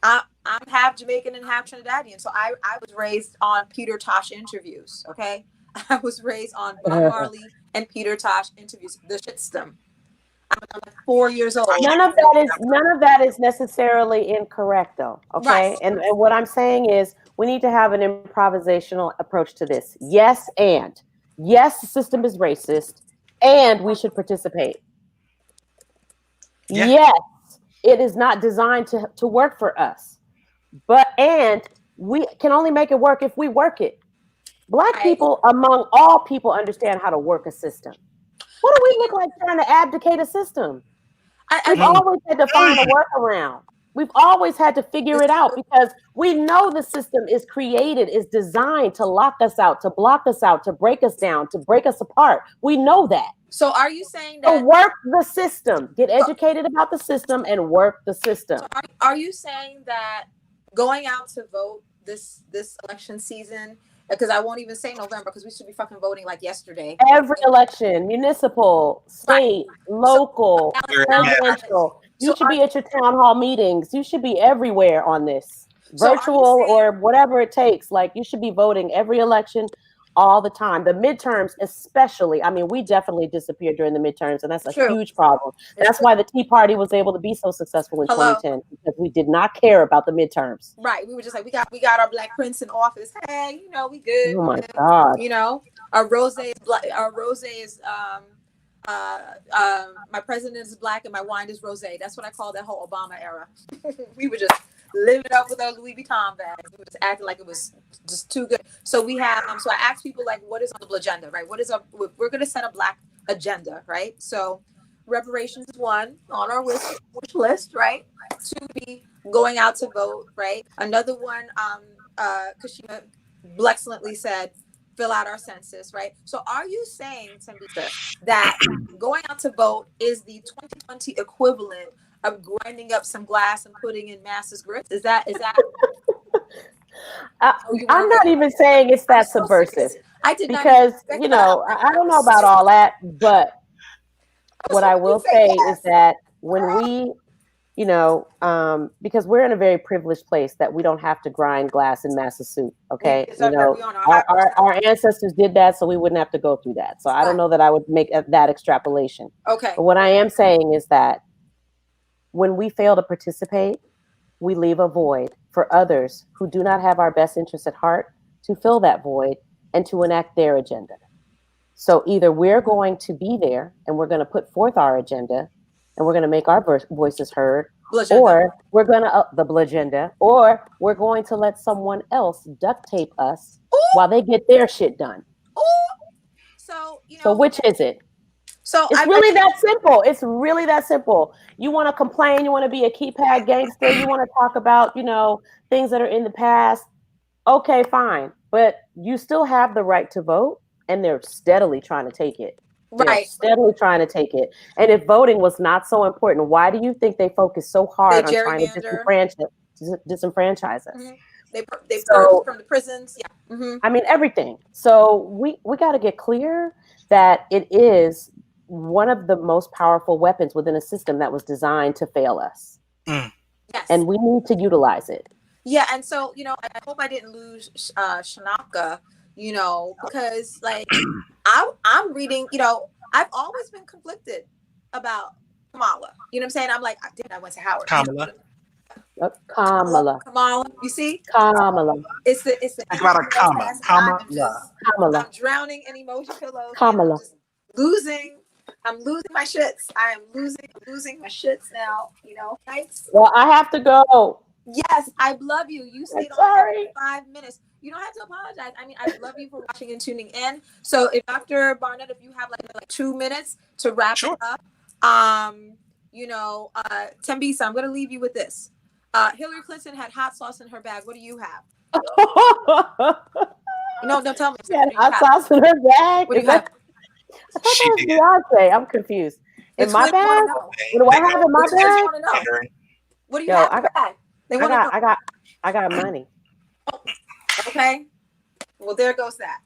I'm half Jamaican and half Trinidadian, so I was raised on Peter Tosh interviews, okay? I was raised on Bob Marley and Peter Tosh interviews, the shitstem. I'm like 4 years old. None of that is necessarily incorrect, though. Okay, Right. and what I'm saying is we need to have an improvisational approach to this. Yes, the system is racist, and we should participate. Yeah. Yes, it is not designed to work for us, and we can only make it work if we work it. Black people, among all people, understand how to work a system. What do we look like trying to abdicate a system? We've always had to find a workaround. We've always had to figure it out because we know the system is designed to lock us out, to block us out, to break us down, to break us apart. We know that. So are you saying that? So work the system, get educated about the system and work the system. So are you saying that going out to vote this election season, because I won't even say November because we should be fucking voting like yesterday. Every election, municipal, state, local, presidential. You should be at your town hall meetings. You should be everywhere on this. Virtual or whatever it takes. Like, you should be voting every election all the time. The midterms especially. I mean, we definitely disappeared during the midterms, and that's a huge problem. That's why the Tea Party was able to be so successful in 2010, because we did not care about the midterms. Right. We were just like, we got our Black prince in office. Hey, we good. Oh my God. Our rose is black. Our rose is my president is Black and my wine is rose. That's what I call that whole Obama era. We were just living up with our Louis Vuitton bags. We were just acting like it was just too good. So we have so I asked people, like, what is on the agenda, right? We're going to set a Black agenda, right? So reparations is one on our wish list, right? To be going out to vote, right? Another one, Kashima excellently said, fill out our census, right? So are you saying, Tembisa, that going out to vote is the 2020 equivalent of grinding up some glass and putting in Master's grits? Is that I'm not even saying it's that subversive. I did not, because I don't know about all that, but what I will say is that when we, because we're in a very privileged place that we don't have to grind glass in Massachusetts, okay? Our ancestors did that, so we wouldn't have to go through that. So I don't know that I would make that extrapolation. Okay. But what I am saying is that when we fail to participate, we leave a void for others who do not have our best interests at heart to fill that void and to enact their agenda. So either we're going to be there and we're going to put forth our agenda and we're going to make our voices heard, or we're gonna the blagenda, or we're going to let someone else duct tape us while they get their shit done. So So which is it? So it's really that simple. It's really that simple. You want to complain, you want to be a keypad gangster, you want to talk about, things that are in the past. Okay, fine. But you still have the right to vote, and they're steadily trying to take it. They're steadily trying to take it. And if voting was not so important, why do you think they focus so hard on trying to disenfranchise us? Mm-hmm. They purge from the prisons. Yeah. Mm-hmm. I mean, everything. So we got to get clear that it is one of the most powerful weapons within a system that was designed to fail us. Yes. And we need to utilize it. Yeah. And so, I hope I didn't lose Shanaka, because like I'm reading, I've always been conflicted about Kamala. You know what I'm saying? I'm like, I went to Howard. Kamala. Kamala. You see? Kamala. It's the think about a comma. Kamala. I'm drowning in emoji pillows. Kamala. I'm losing my shits. I'm losing my shits now. Thanks. Well, I have to go. Yes, I love you. You stayed on for 5 minutes. You don't have to apologize. I mean, I love you for watching and tuning in. So, if Dr. Barnett, if you have like 2 minutes to wrap it up, Tembisa, I'm gonna leave you with this. Hillary Clinton had hot sauce in her bag. What do you have? No, don't tell me. Hot sauce in her bag. What do you have? I thought that was Beyonce. I'm confused. In my bag? What do I have in my bag? What do you have in your bag? I got money. Okay. Well, there goes that.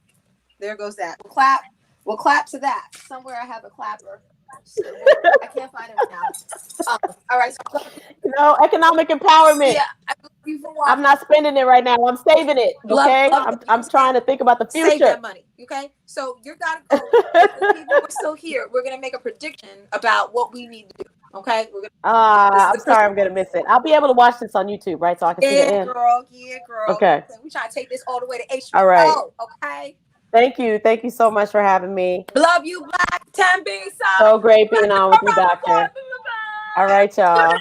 We'll clap to that. Somewhere I have a clapper. So I can't find it right now. All right. So, economic empowerment. Yeah, I'm not spending it right now. I'm saving it. Okay. I'm trying to think about the future. Save that money. Okay. So you gotta go. If people are still here, we're gonna make a prediction about what we need to do. Okay. I'm sorry, I'm gonna miss it. I'll be able to watch this on YouTube, right? So I can see the end. Yeah, girl. Okay. We try to take this all the way to HBO. All right. Okay. Thank you so much for having me. Love you, Black Tembisa. So great being on with you, Doctor. All right, y'all.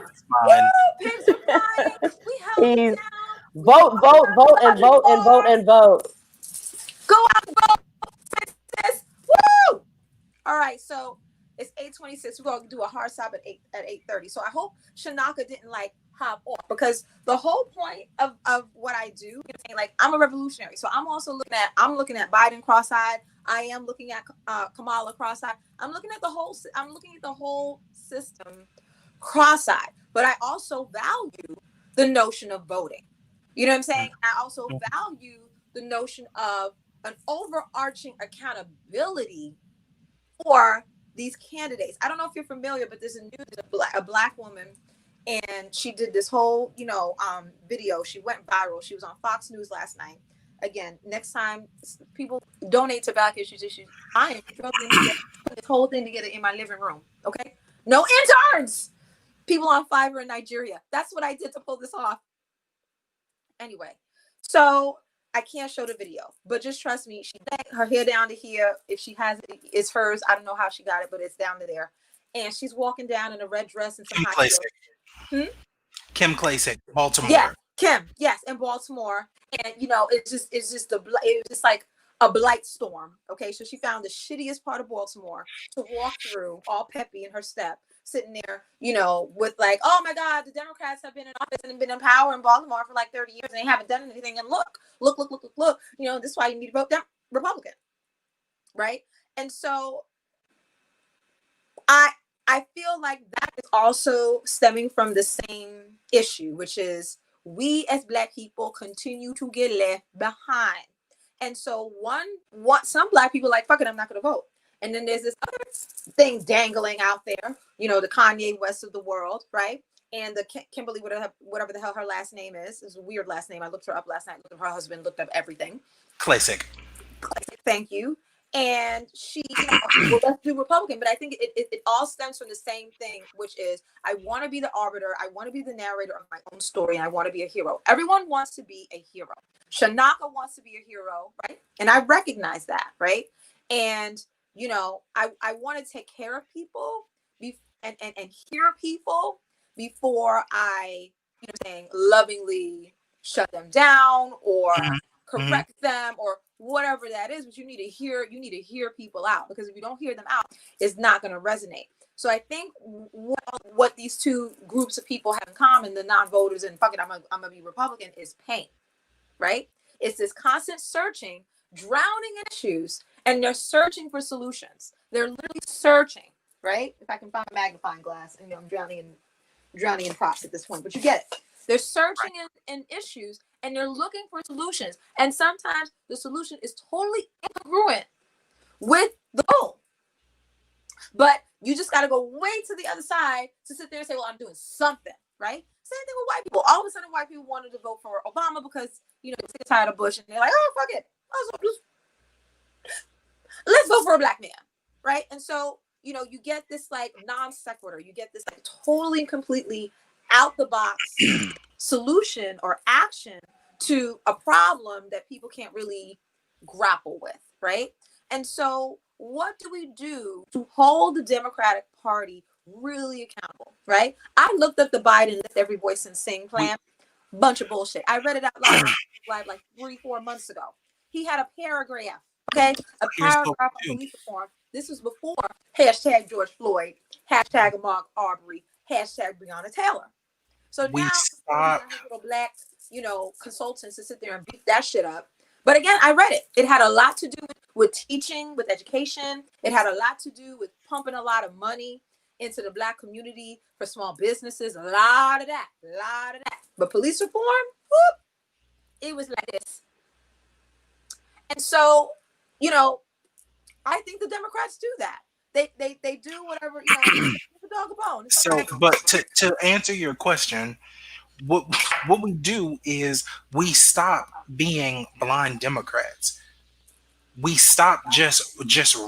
Pigs are flying. We held it down. Vote, and vote, and vote, and vote. Go out and vote. Woo! All right, so it's 8:26. We're gonna do a hard stop at 8:30. So I hope Shanaka didn't hop off, because the whole point of what I do, I'm a revolutionary. So I'm also looking at Biden cross-eyed. I am looking at Kamala cross-eyed. I'm looking at the whole system cross-eyed. But I also value the notion of voting. You know what I'm saying? I also value the notion of an overarching accountability for these candidates. I don't know if you're familiar, but there's a black woman, and she did this whole, video. She went viral. She was on Fox News last night. Again, next time people donate to Black Issues, I am struggling to put this whole thing together in my living room. Okay, no interns. People on Fiverr in Nigeria. That's what I did to pull this off. Anyway, so I can't show the video, but just trust me. She got her hair down to here. If she has it, it's hers. I don't know how she got it, but it's down to there. And she's walking down in a red dress and some high heels. Kim Klacik, Baltimore. Yeah, Kim. Yes, in Baltimore. And it's just like a blight storm. Okay, so she found the shittiest part of Baltimore to walk through, all peppy in her step, sitting there, with oh my God, the Democrats have been in office and been in power in Baltimore for 30 years, and they haven't done anything. And look. This is why you need to vote Republican, right? And so I feel like that is also stemming from the same issue, which is we as Black people continue to get left behind. And so some Black people fuck it, I'm not going to vote. And then there's this other thing dangling out there, the Kanye West of the world, right? And the Kimberly, whatever the hell her last name is. It's a weird last name. I looked her up last night, looked up her husband, looked up everything. Klacik. Thank you. And she, well, let's do Republican. But I think it all stems from the same thing, which is I want to be the arbiter. I want to be the narrator of my own story. And I want to be a hero. Everyone wants to be a hero. Shanaka wants to be a hero, right? And I recognize that, right? And, I want to take care of people and hear people before I, saying lovingly shut them down or correct them or whatever that is. But you need to hear people out, because if you don't hear them out, it's not going to resonate. So I think what these two groups of people have in common, the non-voters and fuck it, I'm gonna be Republican, is pain, right? It's this constant searching, drowning in issues, and they're searching for solutions. They're literally searching, right? If I can find a magnifying glass, and I'm drowning in props at this point, but you get it. They're searching in issues, and they're looking for solutions. And sometimes the solution is totally incongruent with the goal. But you just got to go way to the other side to sit there and say, well, I'm doing something, right? Same thing with white people. All of a sudden, white people wanted to vote for Obama because, they're tired of Bush, and they're like, oh, fuck it. Let's vote for a black man, right? And so, you get this like non sequitur. You get this like totally and completely out the box solution or action to a problem that people can't really grapple with, right? And so what do we do to hold the Democratic Party really accountable, right? I looked up the Biden Lift Every Voice and Sing plan. Bunch of bullshit. I read it out loud like 3-4 months ago. He had a paragraph, okay? A paragraph on police reform. This was before hashtag George Floyd, hashtag Ahmaud Arbery, hashtag Breonna Taylor. So now little black, consultants to sit there and beat that shit up. But again, I read it. It had a lot to do with teaching, with education. It had a lot to do with pumping a lot of money into the black community for small businesses. A lot of that. But police reform, whoop, it was like this. And so, I think the Democrats do that. They do whatever, the dog a bone. So, but to answer your question, what we do is we stop being blind Democrats. We stop just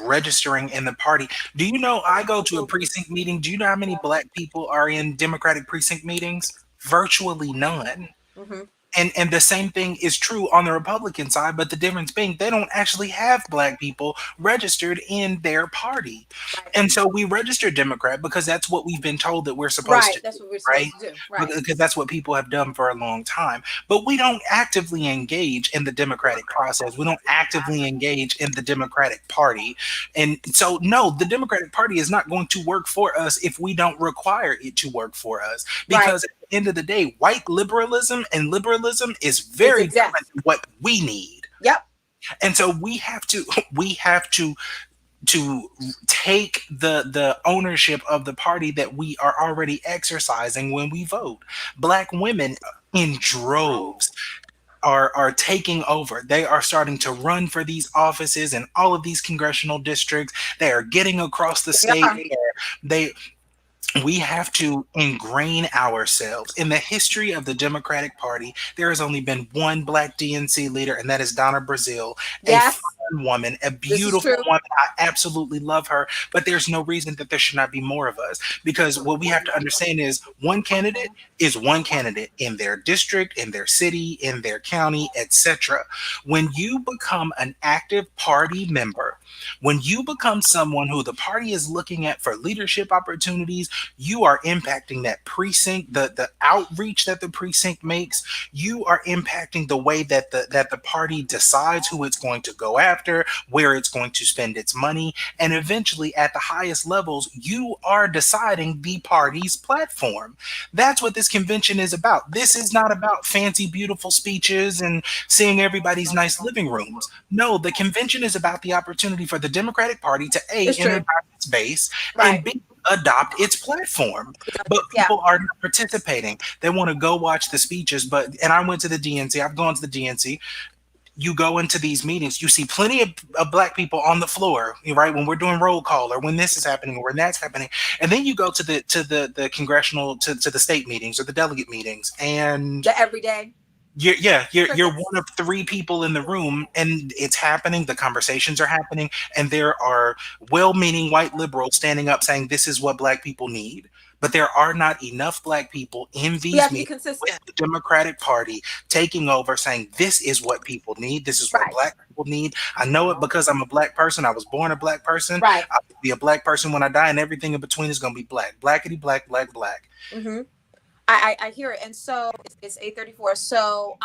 registering in the party. Do you know I go to a precinct meeting? Do you know how many black people are in Democratic precinct meetings? Virtually none. Mm-hmm. And the same thing is true on the Republican side, but the difference being they don't actually have black people registered in their party. Right. And so we register Democrat because that's what we've been told that we're supposed to do. That's what we're supposed to do. Right. Because that's what people have done for a long time. But we don't actively engage in the democratic process. We don't actively engage in the Democratic Party. And so, no, the Democratic Party is not going to work for us if we don't require it to work for us. Because at the end of the day, white liberalism and liberalism is very different than what we need. Yep. And so we have to take the ownership of the party that we are already exercising when we vote. Black women in droves are taking over. They are starting to run for these offices in all of these congressional districts. They are getting across the state. We have to ingrain ourselves. In the history of the Democratic Party, there has only been one black DNC leader, and that is Donna Brazile, a fine woman, a beautiful woman. I absolutely love her, but there's no reason that there should not be more of us, because what we have to understand is one candidate is one candidate in their district, in their city, in their county, etc. When you become an active party member, when you become someone who the party is looking at for leadership opportunities, you are impacting that precinct, the outreach that the precinct makes. You are impacting the way that the party decides who it's going to go after, where it's going to spend its money, and eventually at the highest levels, you are deciding the party's platform. That's what this convention is about. This is not about fancy, beautiful speeches and seeing everybody's nice living rooms. No, the convention is about the opportunity for the Democratic Party to energize its base and B, adopt its platform. But people are not participating. They want to go watch the speeches. And I went to the DNC. I've gone to the DNC. You go into these meetings, you see plenty of black people on the floor, right? When we're doing roll call or when this is happening or when that's happening. And then you go to the congressional, to the state meetings or the delegate meetings, and the everyday. You're one of three people in the room, and it's happening. The conversations are happening, and there are well-meaning white liberals standing up saying this is what black people need. but there are not enough Black people in We have these to be meetings with consistent. the Democratic Party taking over, saying this is what people need, this is what Right. Black people need. I know it because I'm a Black person. I was born a Black person. Right. I'll be a Black person when I die, and everything in between is going to be Black. Blackity black, black, black. Mm-hmm. I hear it. And so it's 8:34. So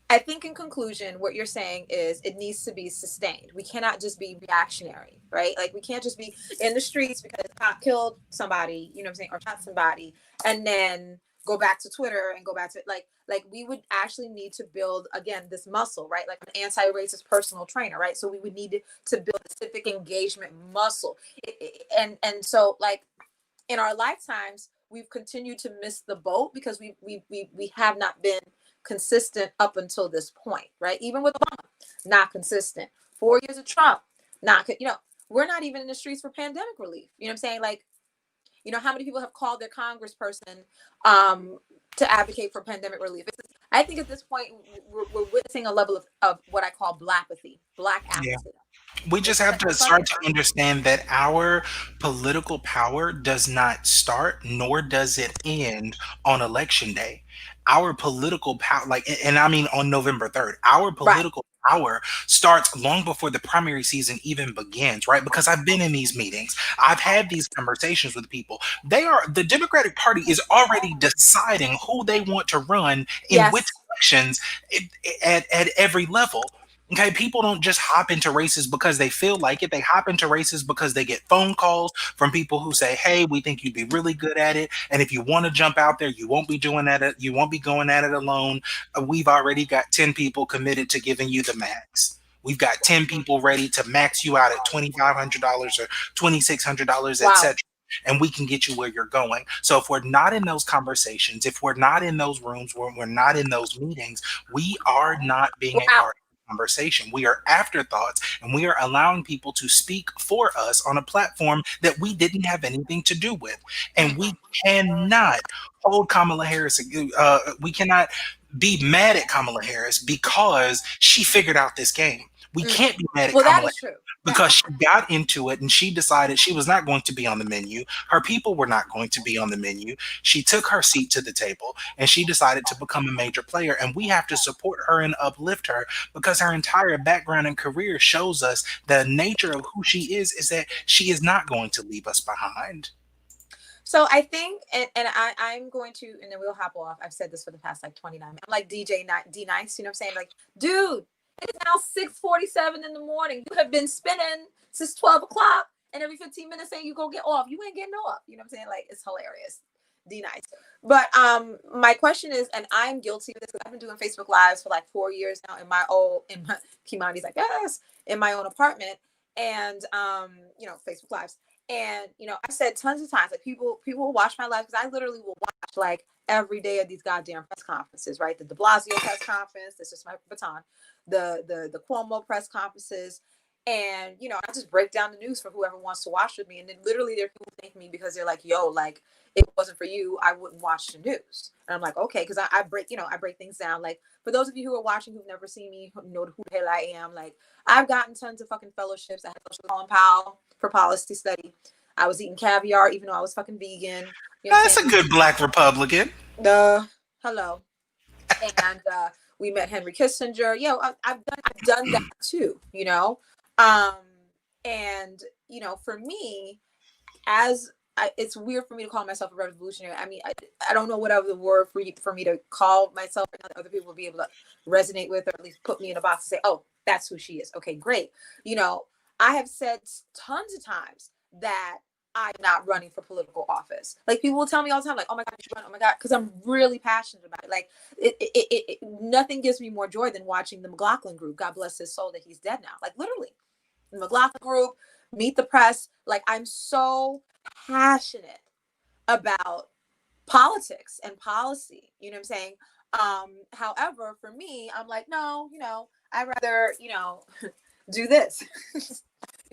I think in conclusion, what you're saying is it needs to be sustained. We cannot just be reactionary, right? Like we can't just be in the streets because a cop killed somebody, you know what I'm saying, or shot somebody, and then go back to Twitter and go back to like we would actually need to build again this muscle, right? Like an anti-racist personal trainer, right? So we would need to build a civic engagement muscle, and so like in our lifetimes, we've continued to miss the boat because we have not been consistent up until this point, right? Even with Obama, not consistent. 4 years of Trump, not, we're not even in the streets for pandemic relief. You know what I'm saying? Like, how many people have called their congressperson to advocate for pandemic relief? I think at this point, we're witnessing a level of what I call black apathy. Yeah. We just have to start to understand that our political power does not start nor does it end on election day. Our political power, like, and I mean on November 3rd, our Right. political power starts long before the primary season even begins, right? Because I've been in these meetings, I've had these conversations with people. The Democratic Party is already deciding who they want to run in which Yes. elections at every level. Okay, people don't just hop into races because they feel like it. They hop into races because they get phone calls from people who say, "Hey, we think you'd be really good at it, and if you want to jump out there, you won't be doing that. You won't be going at it alone. We've already got 10 people committed to giving you the max. We've got 10 people ready to max you out at $2,500 or $2,600, Wow. etc." And we can get you where you're going. So if we're not in those conversations, if we're not in those rooms, where we're not in those meetings, we are not being a Wow. part conversation. We are afterthoughts, and we are allowing people to speak for us on a platform that we didn't have anything to do with. And we cannot hold Kamala Harris. We cannot be mad at Kamala Harris because she figured out this game. We can't be mad at Well, that Kamala is true. because she got into it and she decided she was not going to be on the menu. Her people were not going to be on the menu. She took her seat to the table and she decided to become a major player. And we have to support her and uplift her because her entire background and career shows us the nature of who she is that she is not going to leave us behind. So I think, and I'm going to, and then we'll hop off. I've said this for the past like 29 minutes. I'm like DJ D Nice, you know what I'm saying? Like, dude, it's now 6:47 in the morning. You have been spinning since 12 o'clock, and every 15 minutes saying you go get off. You ain't getting off. You know what I'm saying? Like, it's hilarious. D Nice. But my question is, and I'm guilty of this because I've been doing Facebook Lives for like 4 years now in my Kimani's like, yes, in my own apartment. And Facebook Lives. And I said tons of times, like people will watch my live because I literally will watch like every day of these goddamn press conferences, right? The De Blasio press conference, that's just my baton, the Cuomo press conferences, and I just break down the news for whoever wants to watch with me. And then literally there are people thank me because they're like, yo, like if it wasn't for you, I wouldn't watch the news. And I'm like, okay, because I break things down. Like for those of you who are watching who've never seen me, who know who the hell I am, like I've gotten tons of fucking fellowships. I had fellowship with Colin Powell for policy study. I was eating caviar even though I was fucking vegan. That's a good Black Republican. Hello. And we met Henry Kissinger. I've done that too, and for me, it's weird for me to call myself a revolutionary. I mean, I don't know what other word for me to call myself, and other people will be able to resonate with, or at least put me in a box and say, oh, that's who she is. Okay, great. I have said tons of times that I'm not running for political office. Like people will tell me all the time, like, oh my God, you should run. Oh my God. Cause I'm really passionate about it. Like nothing gives me more joy than watching the McLaughlin group. God bless his soul that he's dead now. Like literally the McLaughlin group, Meet the Press. Like I'm so passionate about politics and policy, you know what I'm saying? However, for me, I'm like, no, I'd rather, do this.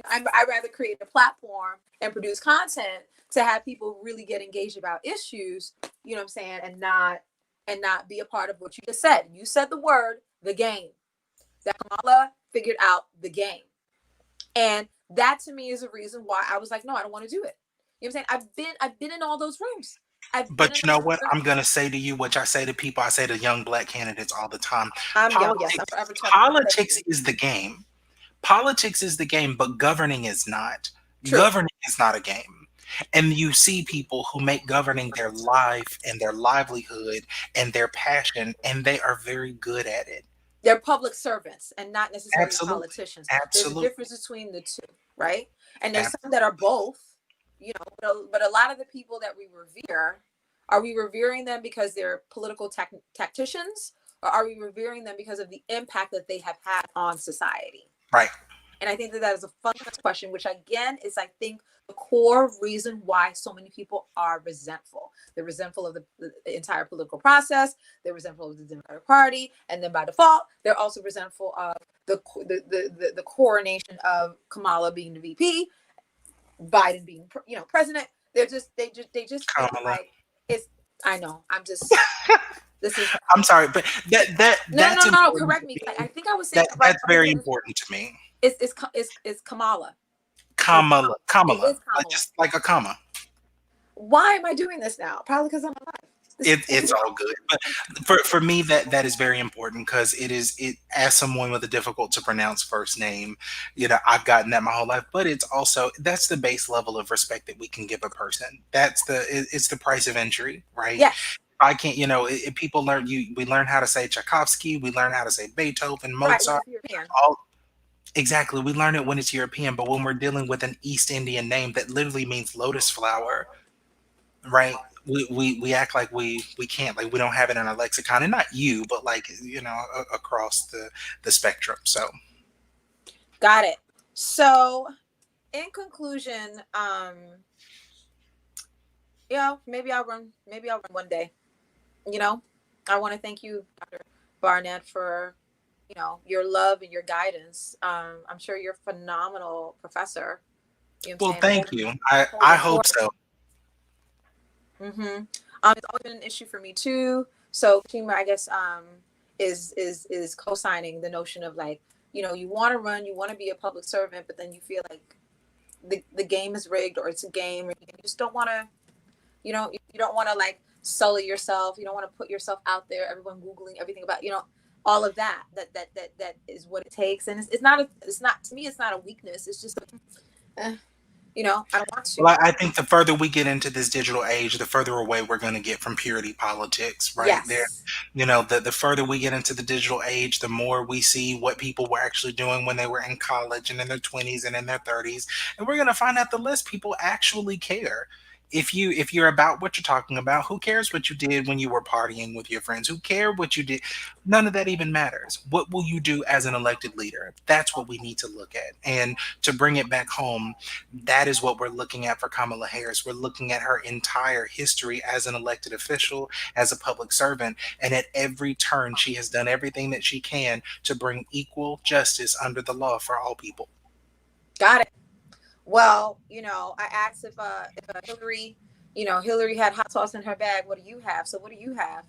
I'd rather create a platform and produce content to have people really get engaged about issues, you know what I'm saying, and not be a part of what you just said. You said the word, the game. That Kamala figured out the game. And That to me is a reason why I was like, no, I don't want to do it. You know what I'm saying? I've been in all those rooms. But you know what? I'm gonna say to you, which I say to people, I say to young black candidates all the time. I'm forever talking Politics is the game. Politics is the game, but governing is not. True. Governing is not a game. And you see people who make governing their life and their livelihood and their passion, and they are very good at it. They're public servants and not necessarily Absolutely. politicians. Absolutely. There's a difference between the two, right? And there's some that are both, you know, but a lot of the people that we revere, are we revering them because they're political tacticians, or are we revering them because of the impact that they have had on society? Right. And I think that is a fundamental question, which again is, I think, the core reason why so many people are resentful. They're resentful of the entire political process. They're resentful of the Democratic Party, and then by default, they're also resentful of the coronation of Kamala being the VP, Biden being president. They just feel like it's. I know. I'm just. This is. I'm sorry, but No. Correct me. I think I was saying that's very important to me. It's Kamala. Kamala. It is Kamala. Just like a comma. Why am I doing this now? Probably because I'm alive. It's all good. But for me, that is very important, because it as someone with a difficult to pronounce first name, I've gotten that my whole life. But it's also, that's the base level of respect that we can give a person. It's the price of entry, right? Yeah. I can't, people we learn how to say Tchaikovsky, we learn how to say Beethoven, Mozart, exactly. We learn it when it's European, but when we're dealing with an East Indian name that literally means lotus flower, right? We act like we can't, like we don't have it in our lexicon, and not you, but like, across the spectrum. So got it. So in conclusion, maybe I'll run one day. I want to thank you, Dr. Barnett, for your love and your guidance. I'm sure you're a phenomenal professor. Well, thank you. I hope so. Mm-hmm. It's always been an issue for me too. So Kima, I guess, is co-signing the notion of, like, you want to run, you want to be a public servant, but then you feel like the game is rigged, or it's a game, or you just don't want to, you don't want to, like, sully yourself. You don't want to put yourself out there. Everyone Googling everything about, all of that is what it takes. And it's not to me, it's not a weakness. It's just, I don't want to. Well, I think the further we get into this digital age, the further away we're going to get from purity politics, right? Yes. There, the further we get into the digital age, the more we see what people were actually doing when they were in college and in their 20s and in their 30s. And we're going to find out the less people actually care. If you're about what you're talking about, who cares what you did when you were partying with your friends? Who cares what you did? None of that even matters. What will you do as an elected leader? That's what we need to look at. And to bring it back home, that is what we're looking at for Kamala Harris. We're looking at her entire history as an elected official, as a public servant, and at every turn she has done everything that she can to bring equal justice under the law for all people. Got it. Well, I asked if Hillary, Hillary had hot sauce in her bag. What do you have? So what do you have?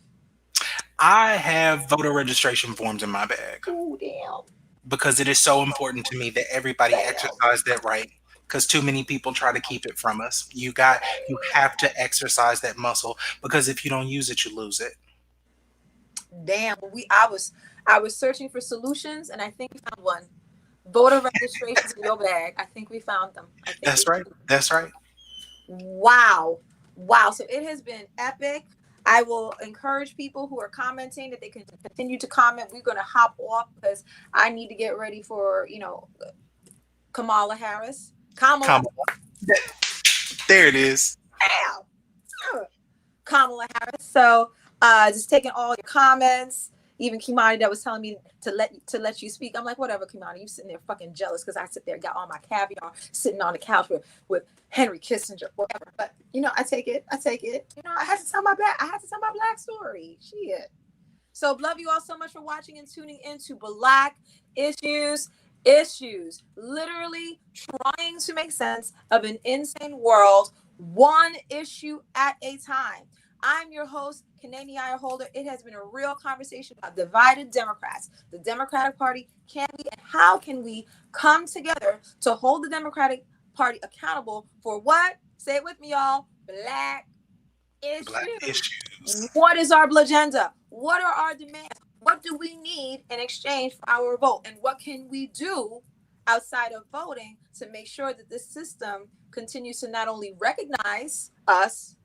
I have voter registration forms in my bag. Oh, damn. Because it is so important to me that everybody exercise that right. Because too many people try to keep it from us. You have to exercise that muscle, because if you don't use it, you lose it. Damn. I was searching for solutions, and I think we found one. Voter registrations in your bag. I think we found them. That's right. That's right. Wow. So it has been epic. I will encourage people who are commenting that they can continue to comment. We're going to hop off because I need to get ready for, Kamala Harris. Kamala. There it is. Kamala Harris. So just taking all your comments. Even Kimani that was telling me to let you speak. I'm like, whatever, Kimani, you sitting there fucking jealous because I sit there, got all my caviar, sitting on the couch with Henry Kissinger, whatever. But I take it. I had to tell my black story. Shit. So love you all so much for watching and tuning into Black Issues. Literally trying to make sense of an insane world, one issue at a time. I'm your host, Canadian eye holder, it has been a real conversation about divided Democrats. The Democratic Party, can we and how can we come together to hold the Democratic Party accountable for what? Say it with me, y'all. Black issues. What is our agenda? What are our demands? What do we need in exchange for our vote? And what can we do outside of voting to make sure that this system continues to not only recognize us,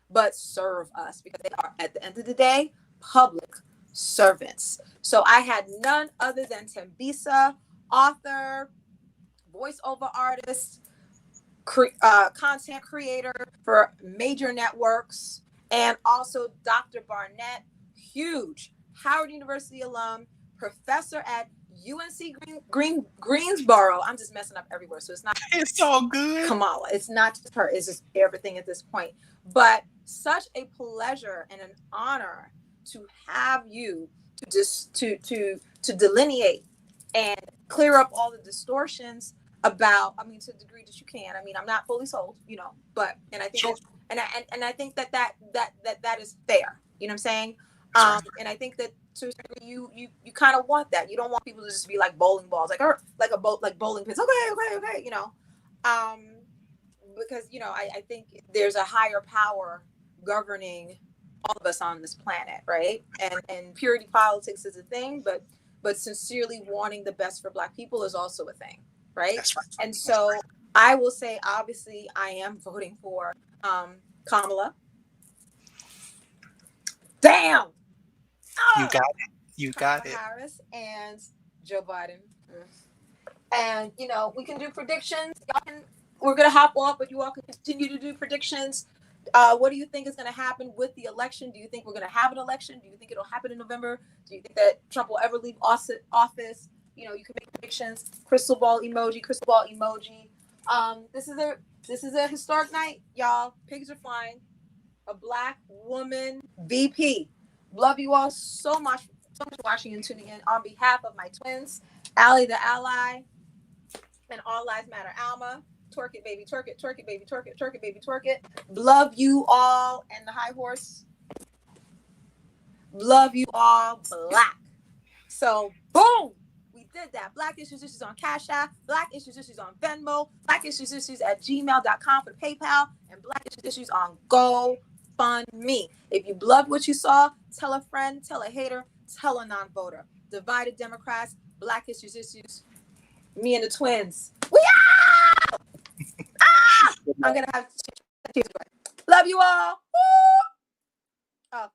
but serve us? Because they are, at the end of the day, public servants. So I had none other than Tembisa, author, voiceover artist, content creator for major networks, and also Dr. Barnett, huge Howard University alum, professor at UNC Greensboro. I'm just messing up everywhere, so it's not. It's all good. Kamala. It's not just her. It's just everything at this point. But such a pleasure and an honor to have you to delineate and clear up all the distortions about, I mean, to the degree that you can. I mean, I'm not fully sold, you know, but, and I think, sure. I think that is fair. You know what I'm saying? And I think that to a degree, you kind of want that. You don't want people to just be like bowling balls, like bowling pins. Okay, you know, because, you know, I think there's a higher power governing all of us on this planet, right? And purity politics is a thing, but sincerely wanting the best for Black people is also a thing. Right. That's right. And so I will say, obviously, I am voting for Kamala. Damn. You got it. You got it. Harris and Joe Biden. And, you know, we can do predictions. We're going to hop off, but you all can continue to do predictions. What do you think is going to happen with the election? Do you think we're going to have an election? Do you think it'll happen in November? Do you think that Trump will ever leave office? You know, you can make predictions. Crystal ball emoji. This is a historic night, y'all. Pigs are flying. A Black woman VP. Love you all so much for watching and tuning in. On behalf of my twins, Allie the Ally, and All Lives Matter Alma. Twerk it, baby, twerk it, twerk it, baby, twerk it, twerk it, baby, twerk it. Love you all, and the high horse. Love you all, Black. So, boom. Did that. Black Issues Issues on Cash App, Black Issues Issues on Venmo, Black Issues Issues at gmail.com for PayPal, and Black Issues Issues on GoFundMe. If you loved what you saw, tell a friend, tell a hater, tell a non-voter. Divided Democrats, Black Issues Issues, me and the twins. We out! I'm gonna have to love you all. Woo! Oh.